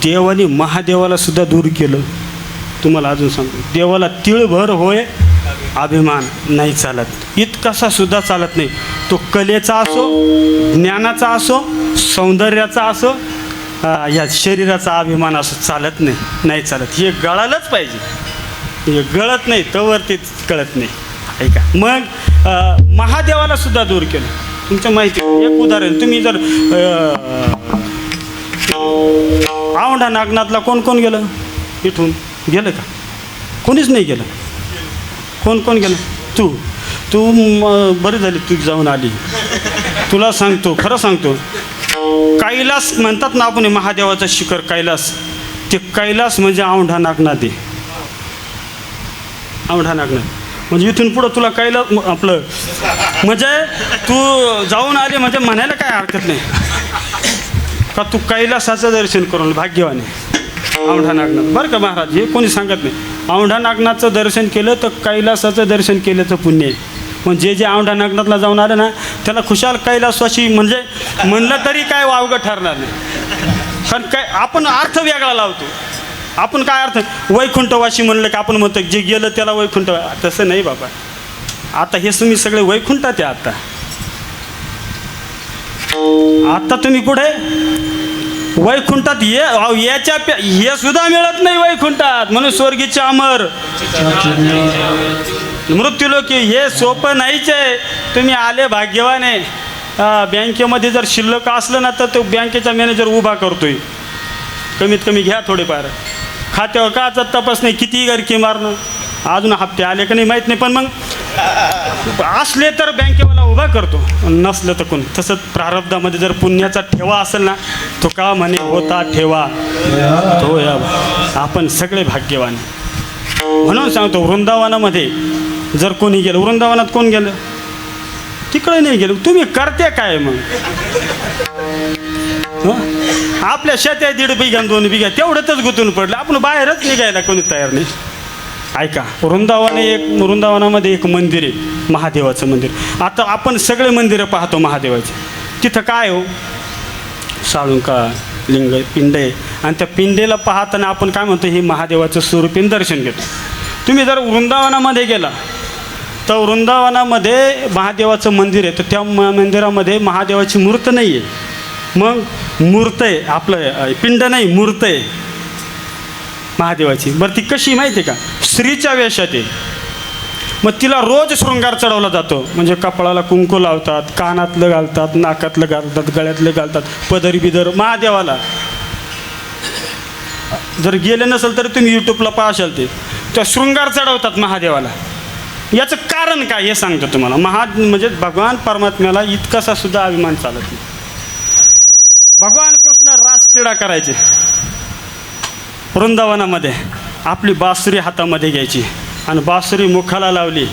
देवाने महादेवाला सुद्धा दूर केलं. तुम्हाला अजून सांगतो, देवाला तिळभर होय अभिमान नाही चालत. इतकासा सुद्धा चालत नाही. तो कलेचा असो, ज्ञानाचा असो, सौंदर्याचा असो, या शरीराचा अभिमान असो, चालत नाही. नाही चालत. हे गळालंच पाहिजे. हे गळत नाही तवर ते कळत नाही. ऐका, मग महादेवाला सुद्धा दूर केलं. तुमच्या माहिती एक उदाहरण, तुम्ही जर औंढा नागनाथला कोण कोण गेलं? इथून गेलं का? कोणीच नाही गेलं. कोण कोण गेलं? तू बरी झाली तू जाऊन आली. तुला सांगतो, खरं सांगतो, कैलास म्हणतात ना आपण, महादेवाचं शिखर कैलास. ते कैलास म्हणजे औंढा नागनाथ आहे. औंढा नागनाथ म्हणजे इथून पुढं तुला कैलास आपलं म्हणजे तू जाऊन आली म्हणजे म्हणायला काय हरकत नाही का तू कैलासाचं दर्शन करून भाग्यवान आहे. औंढा नागनाथ बरं का महाराज, हे कोणी सांगत नाही. औंढा नागनाथचं दर्शन केलं तर कैलासाचं दर्शन केल्याचं पुण्य आहे. पण जे औंढा नागनाथला जाऊन आले ना त्याला खुशाल कैलासवासी म्हणजे म्हणलं तरी काय वावगं ठरणार नाही. कारण काय आपण अर्थ वेगळा लावतो. आपण काय अर्थ वैकुंठवासी म्हणलं की आपण म्हणतो जे गेलं त्याला वैकुंठ. तसं नाही बाबा. आता हे तुम्ही सगळे वैकुंठात आहे. आता तुम्ही कुठे वैकुंठात याच्या हे सुद्धा मिळत नाही वैकुंठात. म्हणून स्वर्गीचे अमर मृत्यूलोकी हे सोपं नाहीच आहे. तुम्ही आले भाग्यवाने. बँकेमध्ये जर शिल्लक असलं ना तर तो बँकेचा मॅनेजर उभा करतोय. कमीत कमी घ्या थोडेफार. खात्यावर काचा तपास नाही कितीही गरकी मारणं. अजून हप्ते आले का नाही माहीत नाही पण मग असले तर बँकेवाला उभा करतो. नसलं तर कोण. तसंच प्रारब्धामध्ये जर पुण्याचा ठेवा असेल ना तो का म्हणे होता ठेवा तो या. आपण सगळे भाग्यवान. म्हणून सांगतो वृंदावनामध्ये जर कोणी गेलं. वृंदावनात कोण गेलं तिकडे नाही गेलं. तुम्ही करते काय मग. आपल्या शेत्या 1.5 बिघा 2 बिघा तेवढंच गुंतून पडलं. आपण बाहेरच निघायला कोणी तयार नाही. ऐका वृंदावनामध्ये एक मंदिर आहे महादेवाचं मंदिर. आता आपण सगळे मंदिरं पाहतो महादेवाचे. तिथं काय हो साळुंका लिंग पिंड आहे. आणि त्या पिंडेला पाहताना आपण काय म्हणतो हे महादेवाचं स्वरूपीन दर्शन घेतो. तुम्ही जर वृंदावनामध्ये गेला तर वृंदावनामध्ये महादेवाचं मंदिर आहे. तर त्या मंदिरामध्ये महादेवाची मूर्त नाही आहे. मग मूर्त आहे आपलं पिंड नाही मूर्त आहे महादेवाची. बरं ती कशी माहिती आहे का स्त्रीच्या वेशात आहे. मग तिला रोज शृंगार चढवला जातो. म्हणजे कपाळाला कुंकू लावतात, कानातलं घालतात, नाकातलं घालतात, गळ्यातलं घालतात, पदरी बिदर महादेवाला. जर गेले नसेल तर तुम्ही यूट्यूबला पाहाल ते त्या शृंगार चढवतात महादेवाला. याचं कारण काय हे सांगतो तुम्हाला. म्हणजे भगवान परमात्म्याला इतकासा सुद्धा अभिमान चालत नाही. भगवान कृष्ण रास क्रीडा करायचे वृंदावनामध्ये. आपली बासुरी हातामध्ये घ्यायची आणि बासुरी मुखाला लावली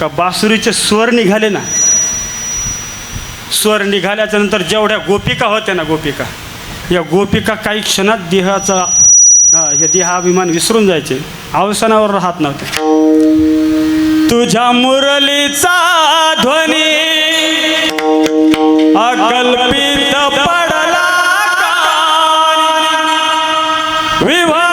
का बासुरीचे स्वर निघाले ना. स्वर निघाल्याच्या नंतर जेवढ्या गोपिका होत्या ना गोपिका या गोपिका काही क्षणात देहाचा हे देहाभिमान विसरून जायचे. अवसानावर राहत नव्हते. तुझ्या मुरलीचा ध्वनी अकल्पित पडला विवाह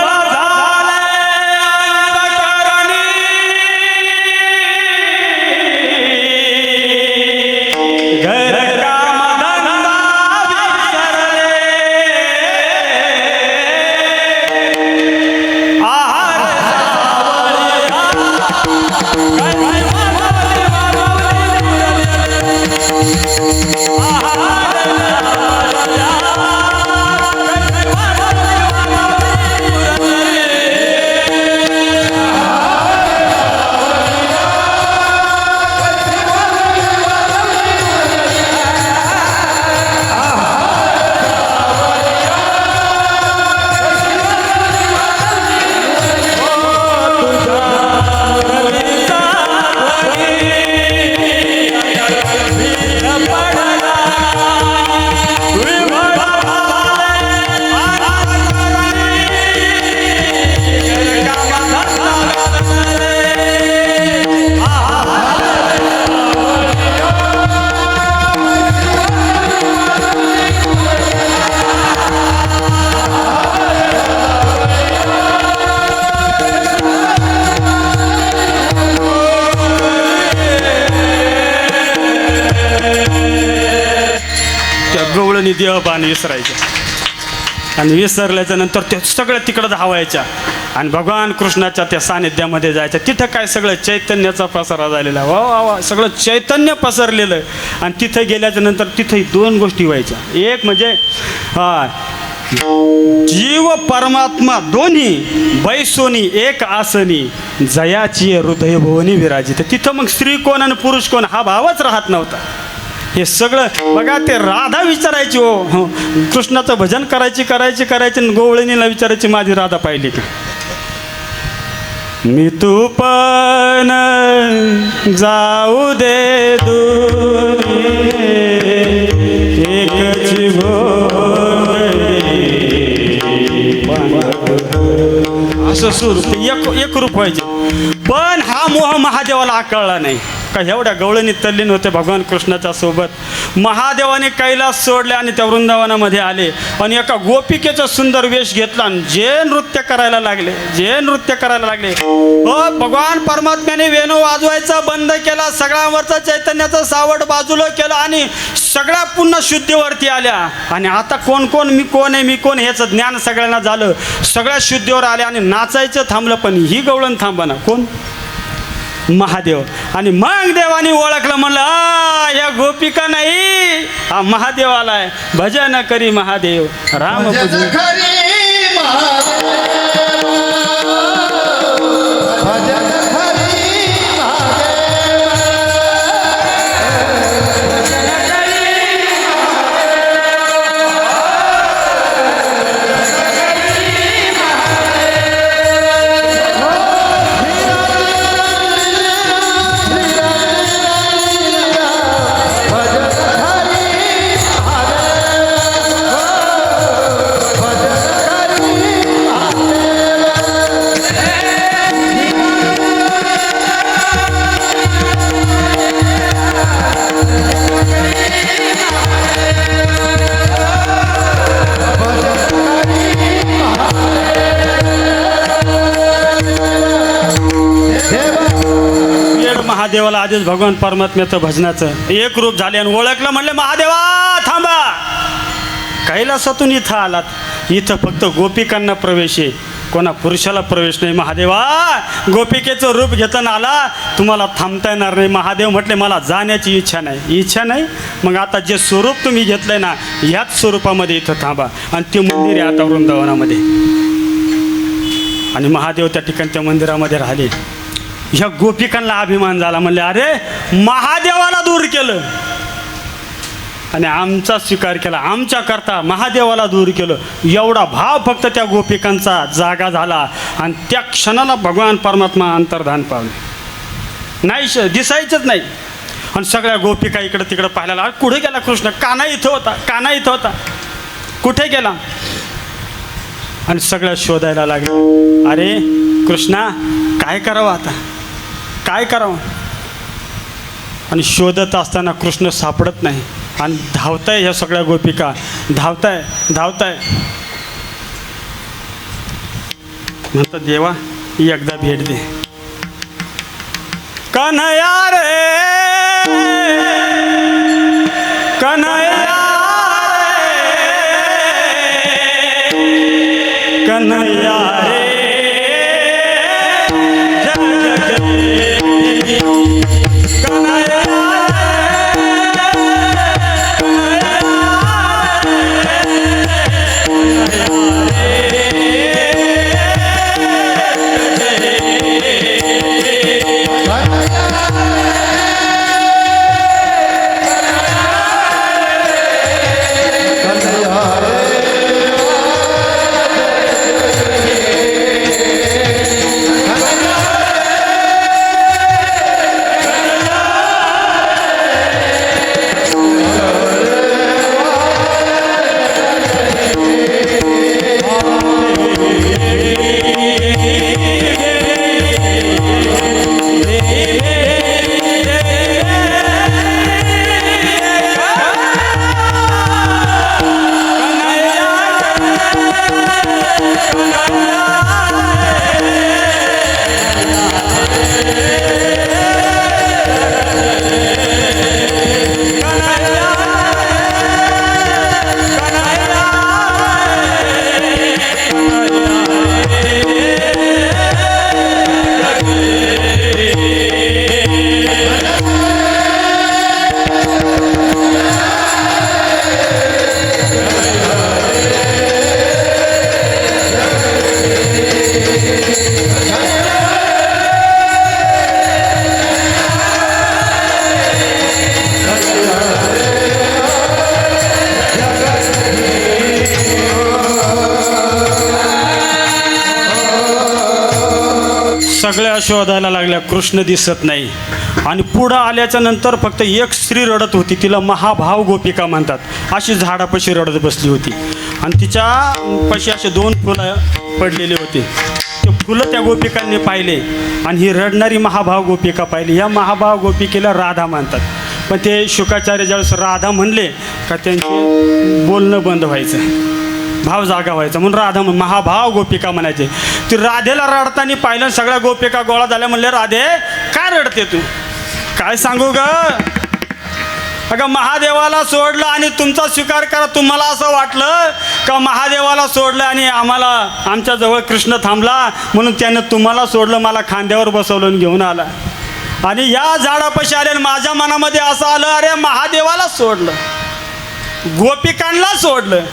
देहपान विसरायचं आणि विसरल्याच्या नंतर ते सगळं तिकडं धावायच्या आणि भगवान कृष्णाच्या त्या सानिध्यामध्ये जायच्या. तिथं काय सगळं चैतन्याचा पसारा झालेला. वा वा वा सगळं चैतन्य पसरलेलं. आणि तिथं गेल्याच्या नंतर तिथंही 2 गोष्टी व्हायच्या. एक म्हणजे जीव परमात्मा दोन्ही बैसोनी एक आसनी जयाची हृदय भुवनी विराजित. तिथं मग स्त्री कोण आणि पुरुष कोण हा भावच राहत नव्हता. हे सगळं बघा. ते राधा विचारायची हो कृष्णाचं भजन करायची आणि गोवळणीला विचारायची माझी राधा पाहिली का. मी तू पण जाऊ दे दूर एकची असं सुरू एक रूप व्हायचे. पण हा मोह महादेवाला आकळला नाही. का एवढ्या गवळणी तल्लीन होते भगवान कृष्णाच्या सोबत. महादेवाने कैलास सोडले आणि त्या वृंदावनामध्ये आले आणि एका गोपिकेचा सुंदर वेश घेतला आणि जे नृत्य करायला लागले. हो, भगवान परमात्म्याने वेणू वाजवायचा बंद केला, सगळ्यावरचा चैतन्याचं सावट बाजूला केलं आणि सगळ्या पुन्हा शुद्धीवरती आल्या. आणि आता कोण कोण मी कोण आहे, मी कोण ह्याचं ज्ञान सगळ्यांना झालं. सगळ्या शुद्धीवर आल्या आणि नाचायचं थांबलं, पण ही गवळण थांबना. कोण? महादेव. आणि मग देवाने ओळखलं, म्हणलं या गोपिका नाही, हा महादेव आलाय. भजन करी महादेव राम पूजू. महादेवाला आधीच भगवान परमात्म्याचं भजनाचं एक रूप झाले आणि ओळखलं. म्हणले महादेवा थांबा, कैलासातून इथं आलात, इथं फक्त गोपिकांना प्रवेश आहे, कोणा पुरुषाला प्रवेश नाही. महादेवा गोपिकेचं रूप घेताना आला, तुम्हाला थांबता येणार नाही. महादेव म्हटले मला जाण्याची इच्छा नाही. मग आता जे स्वरूप तुम्ही घेतलंय ना, ह्याच स्वरूपामध्ये इथं थांबा. आणि ते मंदिर आहे आता वृंदावनामध्ये. आणि महादेव त्या ठिकाणी त्या मंदिरामध्ये राहिले. ह्या गोपिकांना अभिमान झाला, म्हणले अरे महादेवाला दूर केलं आणि आमचा स्वीकार केला, आमच्याकरता महादेवाला दूर केलं. एवढा भाव फक्त त्या गोपिकांचा जागा झाला आणि त्या क्षणाला भगवान परमात्मा अंतर्धान पावले. नाही दिसायचंच नाही. आणि सगळ्या गोपिका इकडं तिकडं पाहायला लागल्या. कुठे गेला कृष्ण? कान्हा इथं होता, कुठे गेला? आणि सगळ्या शोधायला लागले. अरे कृष्णा काय करावं आता, काय करावं? आणि शोधत असताना कृष्ण सापडत नाही. आणि धावताय ह्या सगळ्या गोपिका, धावताय. म्हणतात देवा एकदा भेट दे. कन्हैया रे कन्हैया रे सगळ्या शोधायला लागल्या, कृष्ण दिसत नाही. आणि पुढं आल्याच्या नंतर फक्त एक स्त्री रडत होती, तिला महाभाव गोपिका म्हणतात. अशी झाडापाशी रडत बसली होती आणि तिच्या पाशी असे 2 फुलं पडलेले होते. ते फुलं त्या गोपिकांनी पाहिले आणि ही रडणारी महाभाव गोपिका पाहिली. या महाभाव गोपिकेला राधा मानतात. पण ते शुकाचार्य ज्यावेळेस राधा म्हणले का त्यांचे बोलणं बंद व्हायचं, भाव जागा व्हायचा, म्हणून राधा महाभाव गोपिका म्हणायचे. ती राधेला रडताना पाहिलं, सगळ्या गोपिका गोळा झाल्या. म्हणले, राधे काय रडते तू? काय सांगू ग, अगं महादेवाला सोडलं आणि तुमचा स्वीकार करा. तुम्हाला असं वाटलं का महादेवाला सोडलं आणि आम्हाला आमच्याजवळ कृष्ण थांबला म्हणून त्यानं तुम्हाला सोडलं, मला खांद्यावर बसवलं आणि घेऊन आला. आणि या झाडापाशी आले, माझ्या मनामध्ये असं आलं, अरे महादेवाला सोडलं, गोपिकांना सोडलं,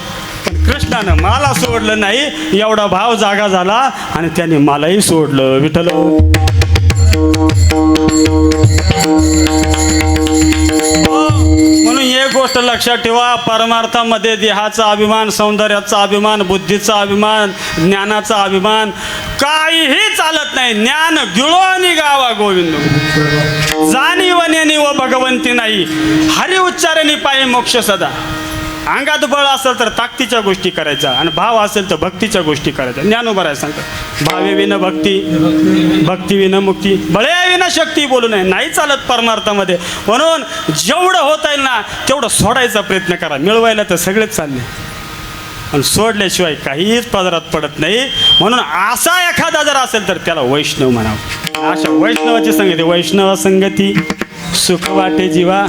पण कृष्णानं मला सोडलं नाही. एवढा भाव जागा झाला आणि त्याने मलाही सोडलं. विठ्ठल म्हणून एक गोष्ट लक्षात ठेवा, परमार्थामध्ये देहाचा अभिमान, सौंदर्याचा अभिमान, बुद्धीचा अभिमान, ज्ञानाचा अभिमान काहीही चालत नाही. ज्ञान गिळोनी गावा गोविंद, जाणीव नेनी व भगवंती नाही, हरी उच्चारणी पायी मोक्ष सदा. अंगात बळ असेल तर ताकदीच्या गोष्टी करायच्या आणि भाव असेल तर भक्तीच्या गोष्टी करायच्या. ज्ञानोबा आहे सांगतात, भावे विना भक्ती, भक्ती विना मुक्ती, बळे विना शक्ती बोलू नये. नाही चालत परमार्थामध्ये. म्हणून जेवढं होता येईल ना तेवढं सोडायचा प्रयत्न करा. मिळवायला तर सगळेच चालले आणि सोडल्याशिवाय काहीच पदरात पडत नाही. म्हणून असा एखादा जर असेल तर त्याला वैष्णव म्हणावं. अशा वैष्णवाची संगती, वैष्णव संगती सुख वाटे जीवा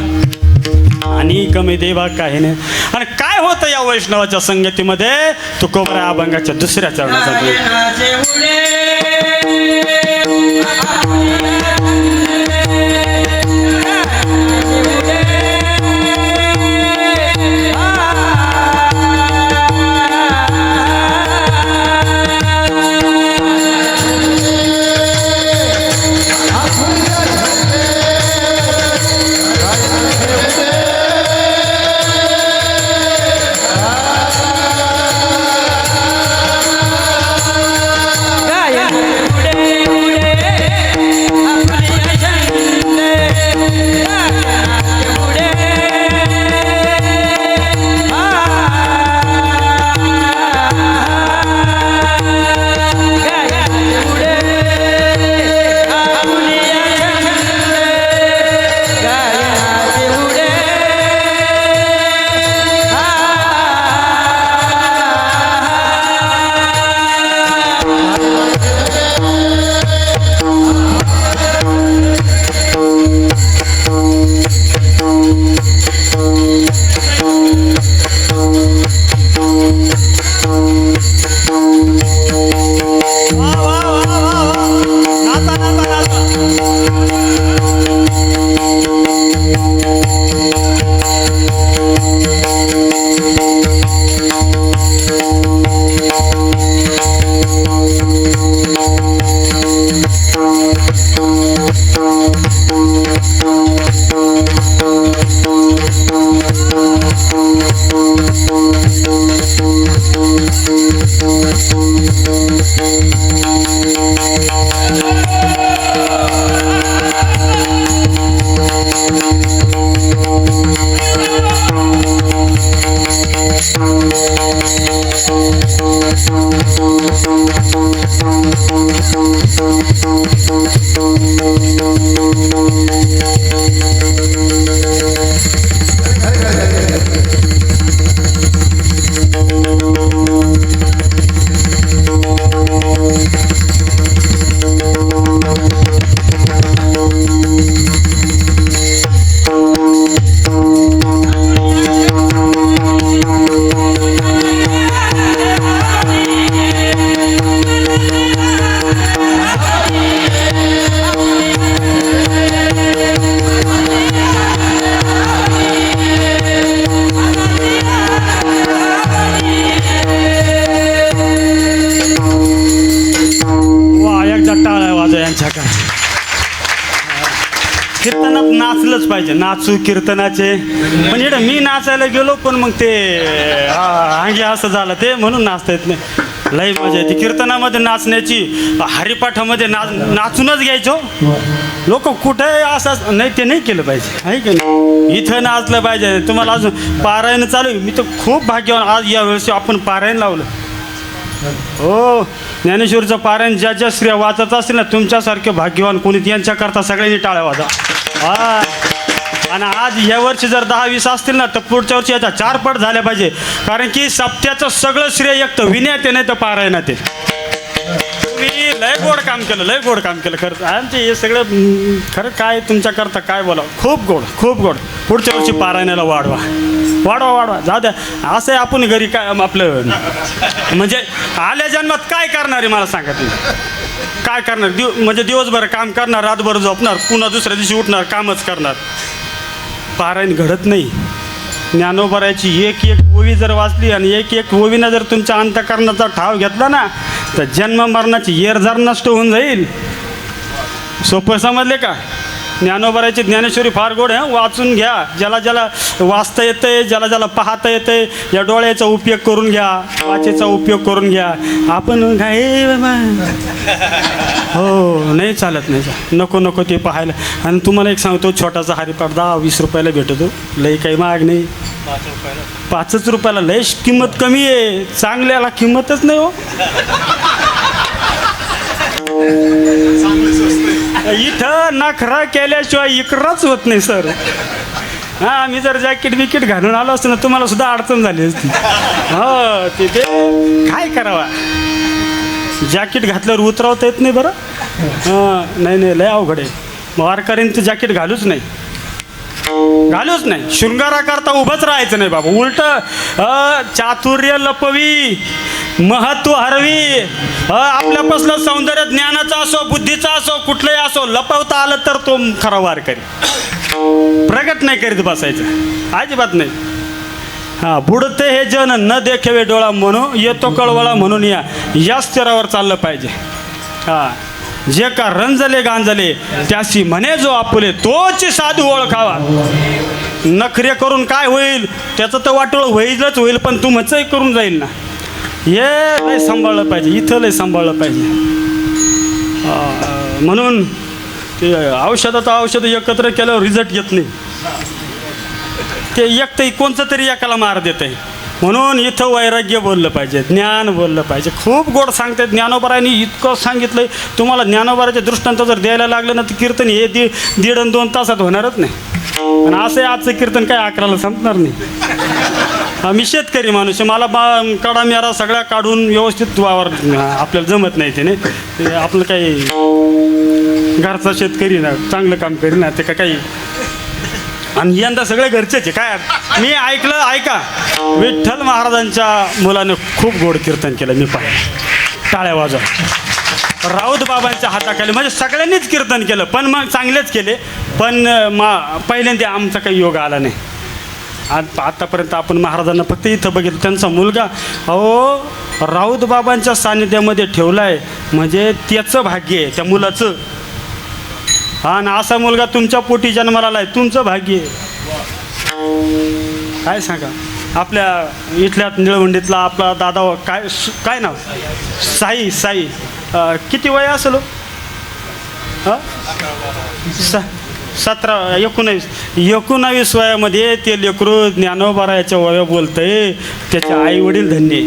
आणि कमी देवा काही नाही. आणि काय होतं या वैष्णवाच्या संगतीमध्ये, तुकोबरा अभंगाच्या दुसऱ्या चरणाचा कीर्तनात नाचलंच पाहिजे, नाचू कीर्तनाचे. पण इकडं मी नाचायला गेलो पण मग ते अंगी असं झालं ते म्हणून नाचता येत नाही. लई मजा येते कीर्तनामध्ये नाचण्याची. हरिपाठामध्ये नाचूनच घ्यायचो. लोक कुठे असं नाही, ते नाही केलं पाहिजे आहे की नाही. इथं नाचलं पाहिजे. तुम्हाला अजून पारायण चालू आहे. मी तर खूप भाग्यवान, आज यावेळेस आपण पारायण लावलं. हो, ज्ञानेश्वरीचं पारायण ज्या ज्या स्त्रिया वाचत असतील ना, तुमच्यासारखे भाग्यवान कोणी यांच्याकरता सगळ्यांनी टाळ्या वाजा. हा, आणि आज या वर्षी जर 10-20 असतील ना, तर पुढच्या वर्षी याच्या 4 पट झाल्या पाहिजे. कारण की सप्त्याचं सगळं श्रेय एक तर विण्यात नाही तर पारायणात आहे. तुम्ही लय गोड काम केलं, लय गोड काम केलं खरं. आमचे हे सगळं खरं काय तुमच्याकरता काय बोलावं, खूप गोड, खूप गोड. पुढच्या वर्षी पारायणाला वाढवा, वाढवा, वाढवा. जाऊ द्या, असं आहे आपण घरी काय आपलं म्हणजे आल्या जन्मात काय करणार आहे मला सांगा तुम्ही. काय करणार? म्हणजे दिवसभर काम करणार, रातभर झोपणार, पुन्हा दुसऱ्या दिवशी उठणार, कामच करणार. पारायण घडत नाही. ज्ञानोबराची एक एक ओवी जर वाचली आणि एक एक ओवीनं जर तुमच्या अंतःकरणाचा ठाव घेतला ना, तर जन्म मरणाची येरझार नष्ट होऊन जाईल. सोपं समजले का? ज्ञानोबराची ज्ञानेश्वरी फार गोड आहे, वाचून घ्या. ज्याला ज्याला वाचता येतंय, ज्याला ज्याला पाहता येतंय, या डोळ्याचा उपयोग करून घ्या, वाचेचा उपयोग करून घ्या. आपण काय बाबा हो, नाही चालत, नाही चालत. नको नको ते पाहायला. आणि तुम्हाला एक सांगतो, छोटासा हरिपाठ 10-20 रुपयाला भेटतो. लई काही महाग नाही, 5 रुपयाला. लई किंमत कमी आहे, चांगल्याला किंमतच नाही हो. इथं नखरा केल्याशिवाय इकराच होत नाही सर. हां, मी जर जॅकेट बिकेट घालून आलो असतो ना, तुम्हाला सुद्धा अडचण झाली असती. हो, तिथे काय करावा, जॅकेट घातल्यावर उतरवता येत नाही बरं. हां, नाही नाही, लय अवघड आहे. वारकऱ्यांनी तर जॅकेट घालूच नाही, घालूच नाही. शृंगाराकरता उभंच राहायचं नाही बाबा. उलट चातुर्य लपवी, महत्व हरवी. आपल्यापासलं सौंदर्य ज्ञानाचं असो, बुद्धीचं असो, कुठलंही असो, लपवता आलं तर तो खरा वारकरी. प्रगट नाही करीत बसायचं, अजिबात नाही. हां, बुडते हे जन न देखेवे डोळा म्हणून येतो कळवळा म्हणून या स्तरावर चाललं पाहिजे. हां, जे का रंजले गांजले त्याशी म्हणे जो आपुले, तोच साधू ओळखावा. नखरे करून काय होईल, त्याचं तर वाटोळ होईलच होईल, पण तू मचही करून जाईल ना. हे लय सांभाळलं पाहिजे, इथं लय सांभाळलं पाहिजे. म्हणून ते औषध एकत्र केल्यावर रिझल्ट येत नाही. ते एक तर कोणचं तरी एकाला मार देत आहे. म्हणून इथं वैराग्य बोललं पाहिजे, ज्ञान बोललं पाहिजे. खूप गोड सांगते ज्ञानोबरांनी, इतकं सांगितलंय तुम्हाला. ज्ञानोबराचे दृष्टांत जर द्यायला लागलं ना, तर कीर्तन हे 1.5 आणि 2 तासात होणारच नाही. आणि असं आजचं कीर्तन काय 11ला संपणार नाही. मी शेतकरी माणूस आहे, मला कडा मेरा सगळ्या काढून व्यवस्थित वावर आपल्याला जमत नाही. ते नाही, आपलं काही घरचा शेतकरी ना, चांगलं काम करी ना, ते काही. आणि यंदा सगळे घरचेच आहे. काय मी ऐकलं, ऐका, विठ्ठल महाराजांच्या मुलाने खूप गोड कीर्तन केलं. मी टाळ्या वाजवा. राऊत बाबांच्या हाताखाली म्हणजे सगळ्यांनीच कीर्तन केलं, पण मग चांगलेच केले. पण पहिल्यांदा आमचा काही योग आला नाही. आतापर्यंत आपण महाराजांना फक्त इथं बघितलं. त्यांचा मुलगा राऊत बाबांच्या सानिध्यामध्ये ठेवला आहे, म्हणजे त्याचं भाग्य आहे, त्या मुलाचं. हा ना, असा मुलगा तुमच्या पोटी जन्माला आलाय, तुमचं भाग्य आहे. काय सांगा. आपल्या इथल्या निळवंडीतला आपला दादा, काय नाव, साई. किती वय असेल? 19 वयामध्ये ते लेकरू ज्ञानोबराच्या वया बोलतंय. त्याचे आई वडील धन्य,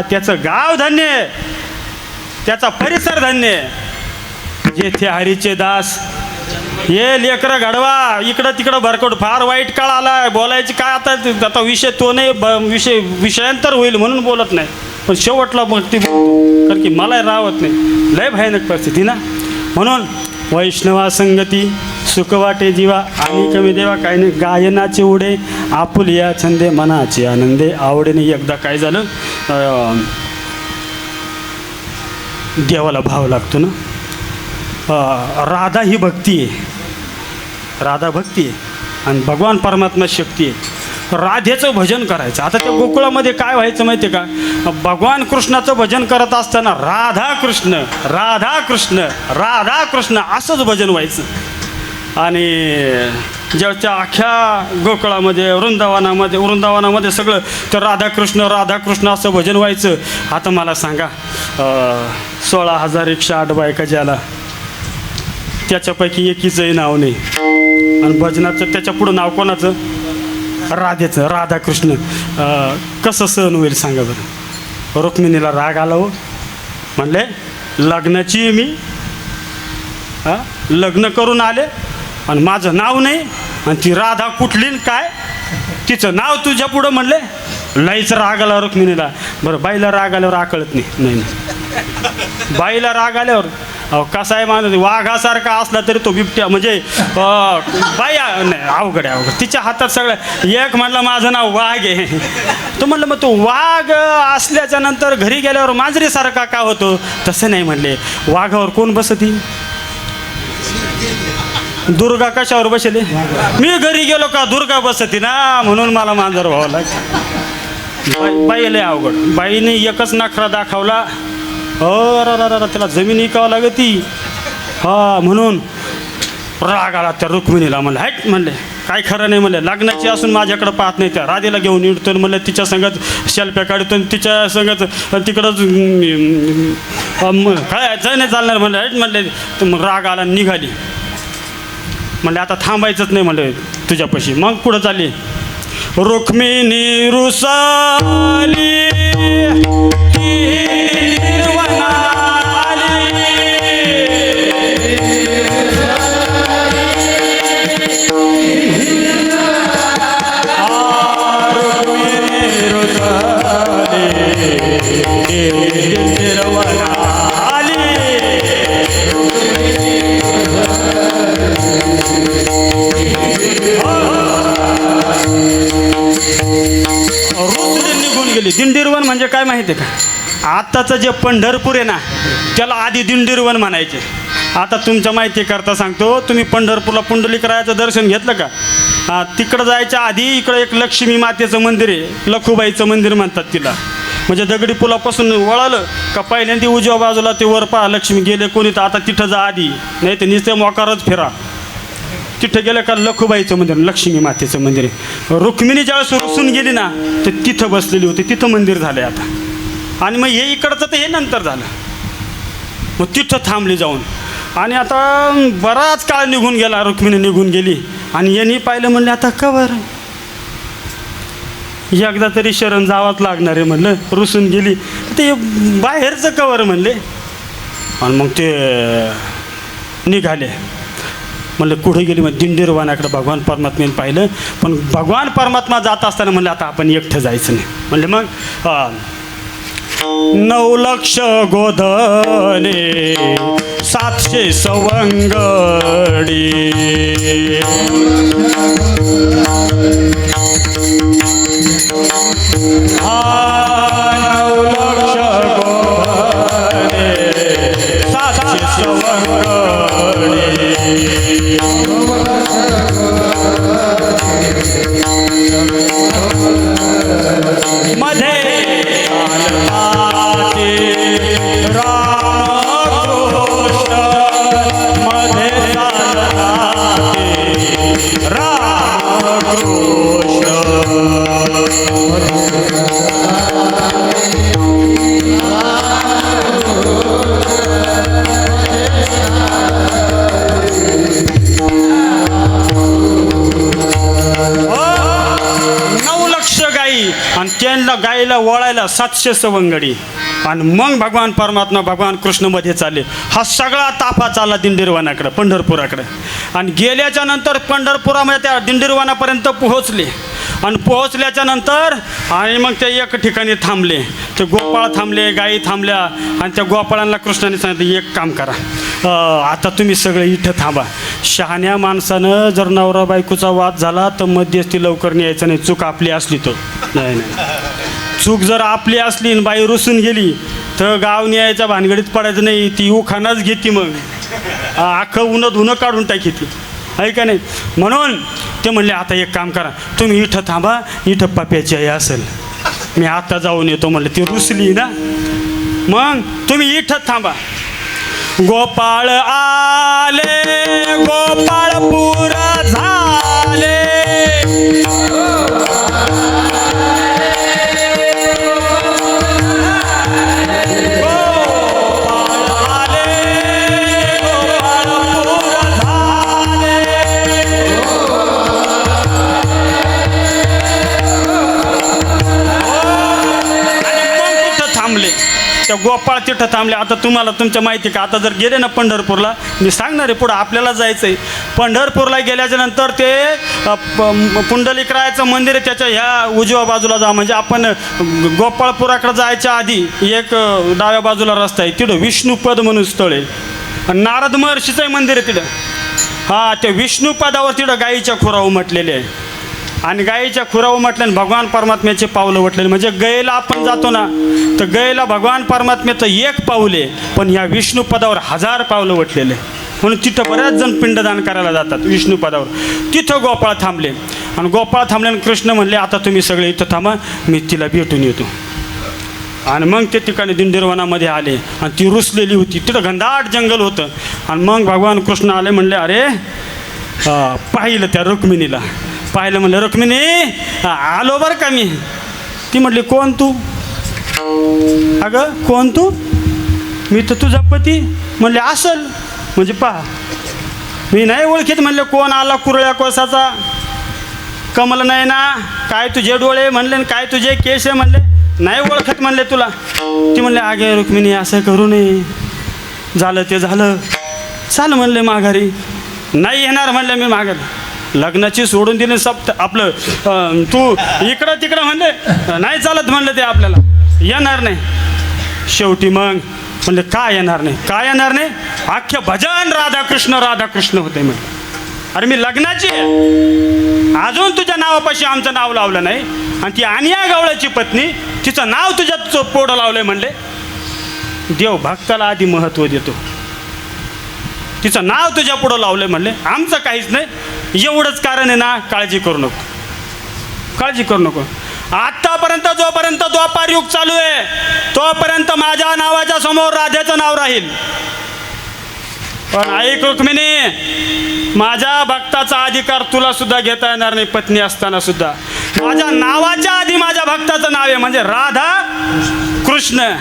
त्याचं गाव धन्य, त्याचा परिसर धन्य. जेथे हरीचे दास. हे लेकरं घडवा, इकडं तिकडं भरकट. फार वाईट काळ आलाय, बोलायची काय आता विषय तो नाही, विषयांतर होईल म्हणून बोलत नाही. पण शेवटला मग ती बोलतो, कारण की मला राहत नाही. लय भयानक परिस्थिती ना. म्हणून वैष्णवा संगती सुख वाटे जीवा आणि कमी देवा. काही नाही, गायनाचे उडे आपुलिया छंदे मनाचे आनंदे आवडेने. एकदा काय झालं, देवाला भाव लागतो ना. राधा ही भक्ती आहे, राधा भक्ती आहे आणि भगवान परमात्मा शक्ती आहे. राधेचं भजन करायचं. आता त्या गोकुळामध्ये काय व्हायचं माहिती आहे का, भगवान कृष्णाचं भजन करत असताना राधा कृष्ण राधा कृष्ण राधा कृष्ण असंच भजन व्हायचं. आणि ज्याच्या अख्ख्या गोकुळामध्ये वृंदावनामध्ये सगळं तर राधाकृष्ण असं भजन व्हायचं. आता मला सांगा, 16,108 बायका ज्याला, त्याच्यापैकी एकीचंही नाव नाही. आणि भजनाचं त्याच्या पुढं नाव कोणाचं? राधेचं, राधाकृष्ण. कसं सहन होईल सांगा बरं. रुक्मिणीला राग आला हो. म्हणले लग्नाची आहे मी, हां लग्न करून आले आणि माझं नाव नाही आणि ती राधा कुठली न काय तिचं नाव तुझ्या पुढं म्हणले. लईच राग आला रुक्मिणीला. बरं बाईला राग आल्यावर आकळत नाही. बाईला राग आल्यावर अहो कसा आहे माणूस वाघासारखा असला तरी तो बिबट्या म्हणजे बाई नाही अवघड तिच्या हातात सगळं. एक म्हटलं माझं नाव वाघ आहे, तो म्हटलं मग तो वाघ असल्याच्या नंतर घरी गेल्यावर मांजरीसारखा का होतो. तसं नाही म्हणले. वाघावर कोण बसती. दुर्गा कशावर बसले. मी घरी गेलो का दुर्गा बसती ना, म्हणून मला मांजर व्हावं लागतं. बाई लय अवघड. बाईने एकच नखरा दाखवला. त्याला जमीन विकावं लागती. म्हणून राग आला त्या रुक्मिणीला. म्हणलं हॅट म्हणले काय खरं नाही. म्हणले लग्नाची असून माझ्याकडं पाहत नाही. त्या राधेला घेऊन येतो म्हणलं तिच्या संगत शेल्प्या काढतो तिच्या संगत तिकडंच काय नाही चालणार. म्हणलं हॅट म्हणले. तर मग राग आला निघाली. म्हणले आता थांबायचंच नाही म्हणलं तुझ्यापाशी. मग पुढं चालली. रुक्मिणी रुसाली दिंडीरवन म्हणजे काय माहिती आहे का. आत्ताचं जे पंढरपूर आहे ना त्याला आधी दिंडीरवन म्हणायचे. आता तुमच्या माहिती करता सांगतो. तुम्ही पंढरपूरला पुंडलिकरायाचं दर्शन घेतलं का. तिकडं जायच्या आधी इकडं एक लक्ष्मी मातेचं मंदिर आहे. लखुबाईचं मंदिर म्हणतात तिला. म्हणजे दगडी पुलापासून वळालं का पहिल्यांदा उजव्या बाजूला ते वर पहा लक्ष्मी गेले कोणी तर आता तिथं जा आधी, नाही तर नुसते मोकारच फिरा. तिथं गेलं का लखुबाईचं मंदिर लक्ष्मी मातेचं मंदिर आहे. रुक्मिणी ज्यावेळेस रुसून गेली ना तर तिथं बसलेली होती. तिथं मंदिर झालं आहे आता. आणि मग हे इकडचं तर हे नंतर झालं. मग तिथं थांबली जाऊन. आणि आता बराच काळ निघून गेला. रुक्मिणी निघून गेली आणि यांनी पाहिलं. म्हणले आता कवर एकदा तरी शरण जावाच लागणार आहे. म्हणलं रुसून गेली ते बाहेरचं कवर म्हणले. आणि मग ते निघाले. म्हणलं कुठे गेली. मग दिंडीरवानाकडे भगवान परमात्म्याने पाहिलं. पण भगवान परमात्मा जात असताना म्हणलं आता आपण एकटं जायचं नाही. म्हणले मग 9 लक्ष गोधने 700 सवंगडी. 9 लक्ष गोधने 700 सवंगडी. मध्ये आणि त्यांना गाईला वळायला 700 सवंगडी. आणि मग भगवान परमात्मा भगवान कृष्णमध्ये चालले. हा सगळा ताफा चालला दिंडीरवानाकडं पंढरपुराकडं. आणि गेल्याच्या नंतर पंढरपुरामध्ये त्या दिंडीरवानापर्यंत पोहोचले. आणि पोहोचल्याच्या नंतर आणि मग ते एक ठिकाणी थांबले. ते गोपाळ थांबले, गायी थांबल्या. आणि त्या गोपाळांना कृष्णाने सांगितलं एक काम करा, आता तुम्ही सगळे इथं थांबा. शहाण्या माणसानं जर नवरा बायकोचा वाद झाला तर मध्यस्थी लवकर न्यायचं नाही. चूक आपली असली तो नाही. चूक जर आपली असली आणि बाई रुसून गेली तर गाव न्यायच्या भानगडीत पडायचं नाही. ती उखानाच घेते मग अख्खं उन्हं धुणं काढून टाकी ती आहे का नाही. म्हणून ते म्हणले आता एक काम करा, तुम्ही इथं थांबा. इथं पप्याची आई असेल, मी आता जाऊन येतो. म्हणलं ती रुसली ना, मग तुम्ही इथं थांबा. गोपाळ आले, गोपाळपूर झाले. त्या गोपाळ तिथं थांबले. आता तुम्हाला तुमच्या माहिती का, आता जर गेले ना पंढरपूरला, मी सांगणार आहे पुढं आपल्याला जायचं आहे. पंढरपूरला गेल्याच्या नंतर ते पुंडलिकरायाचं मंदिर आहे, त्याच्या ह्या उजव्या बाजूला जा. म्हणजे आपण गोपाळपुराकडे जायच्या आधी एक डाव्या बाजूला रस्ता आहे, तिथं विष्णुपद म्हणून स्थळ आहे. आणि नारद महर्षीचं मंदिर आहे तिथं. हां, त्या विष्णुपदावर तिथं गाईच्या खुरा उमटलेले आहे. आणि गाईच्या खुरा उमटल्याने भगवान परमात्म्याचे पावलं वटलेले. म्हणजे गयेला आपण जातो ना, तर गयेला भगवान परमात्म्याचं एक पाऊल आहे, पण ह्या विष्णुपदावर 1000 पावलं वटलेले. म्हणून तिथं बऱ्याच जण पिंडदान करायला जातात विष्णुपदावर. तिथं गोपाळ थांबले. आणि गोपाळ थांबल्याने कृष्ण म्हणले, आता तुम्ही सगळे इथं थांबा, मी तिला भेटून येतो. आणि मग ते ठिकाणी दिंडीरवनामध्ये आले. आणि ती रुसलेली होती, तिथं घनदाट जंगल होतं. आणि मग भगवान कृष्ण आले, म्हणले, अरे पाहिलं त्या रुक्मिणीला, पाहिलं. म्हणलं, रुक्मिणी आलो बरं का मी. ती म्हटली, कोण तू? अगं कोण तू? मी तर तुझा पती. म्हणले, असल म्हणजे पहा मी नाही ओळखीत. म्हणले, कोण आला कुरळ्या कोसाचा, कमल नाही ना, काय तुझे डोळे म्हणले, काय तुझे केस आहे म्हणले, नाही ओळखत म्हणले तुला. ती म्हणले, अगे रुक्मिणी असं करू नये, झालं ते झालं, चाल म्हणले माघारी. नाही येणार म्हणले मी माघारी. लग्नाची सोडून दिली सप्त आपलं तू इकडं तिकडं म्हणले, नाही चालत म्हणलं ते आपल्याला, येणार नाही. शेवटी मग म्हणले, काय येणार नाही, काय येणार नाही, अख्ख्या भजन राधाकृष्ण होते म्हणे. अरे मी लग्नाची आहे, अजून तुझ्या नावापाशी आमचं नाव लावलं नाही. आणि ती अनिया गवळ्याची पत्नी, तिचं नाव तुझ्या पोडं लावलंय म्हणले. देव भक्ताला आधी महत्त्व देतो. तिचं नाव तुझ्या पुढं लावलंय म्हणले, आमचं काहीच नाही. एवढंच कारण आहे ना, काळजी करू नको, काळजी करू नको. आत्तापर्यंत जोपर्यंत द्वापार युग चालू आहे, तोपर्यंत माझ्या नावाच्या समोर राधेचं नाव राहील. पण ऐक रुक्मिणी, माझ्या भक्ताचा अधिकार तुला सुद्धा घेता येणार नाही. पत्नी असताना सुद्धा माझ्या नावाच्या आधी माझ्या भक्ताचं नाव आहे, म्हणजे राधा कृष्ण.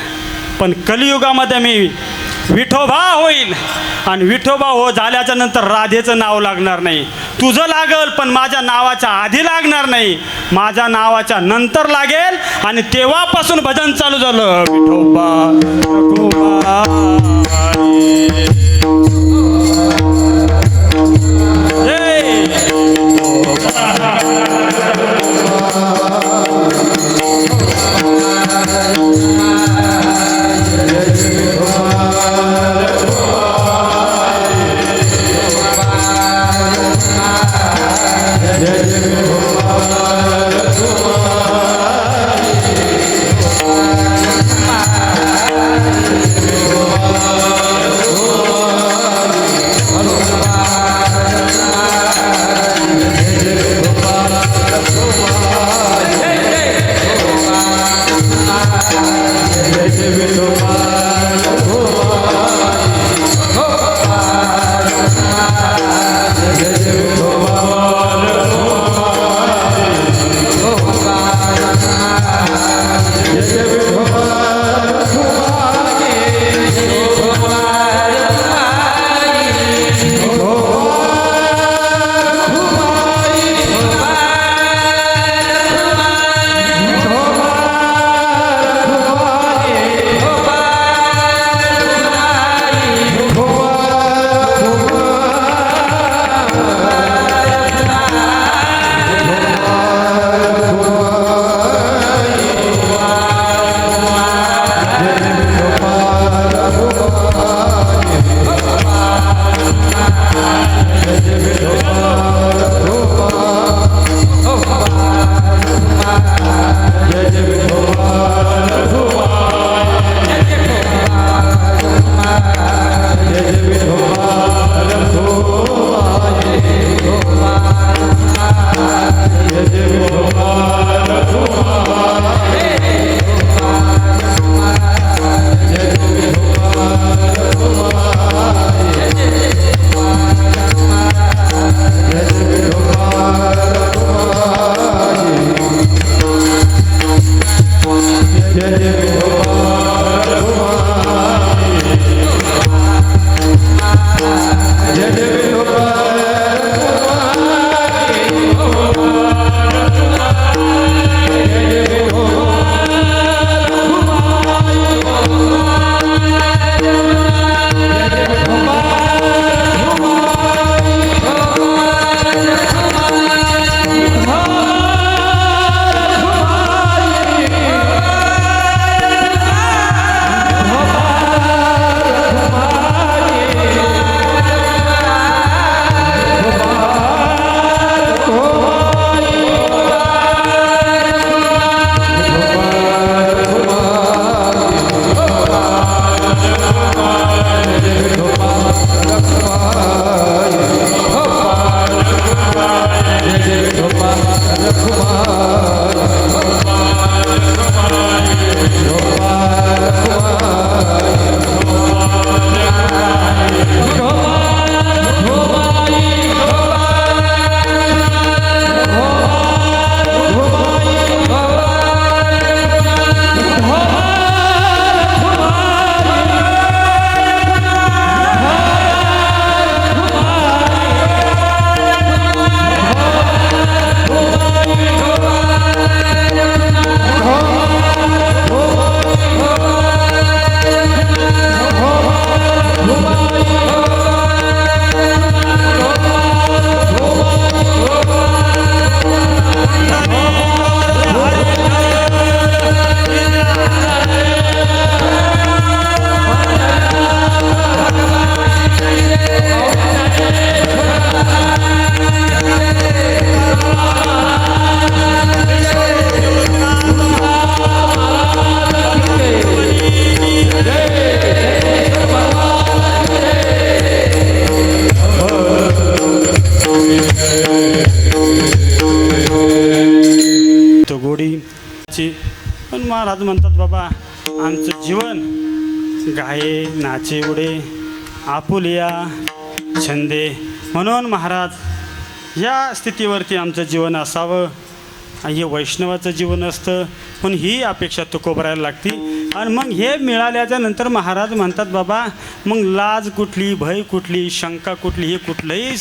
पण कलियुगामध्ये मी विठोबा होईल. आणि विठोबा हो झाल्याच्या नंतर राधेचं नाव लागणार नाही. तुझं लागल, पण माझ्या नावाच्या आधी लागणार नाही, माझ्या नावाच्या नंतर लागेल. आणि तेव्हापासून भजन चालू झालं, विठोबा रघुबा महाराज म्हणतात बाबा आमचं जीवन गाये नाचे उडे आपुलिया छंदे. म्हणून महाराज या स्थितीवरती आमचं जीवन असावं. आणि हे वैष्णवाचं जीवन असतं. पण ही अपेक्षा तुकोबरायला लागती. आणि मग हे मिळाल्याच्या नंतर महाराज म्हणतात बाबा मग लाज कुठली, भय कुठली, शंका कुठली, हे कुठलंही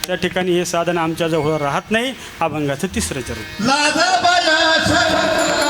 त्या ठिकाणी हे साधन आमच्याजवळ राहत नाही. अभंगाचं तिसरं चरण. लाज बाया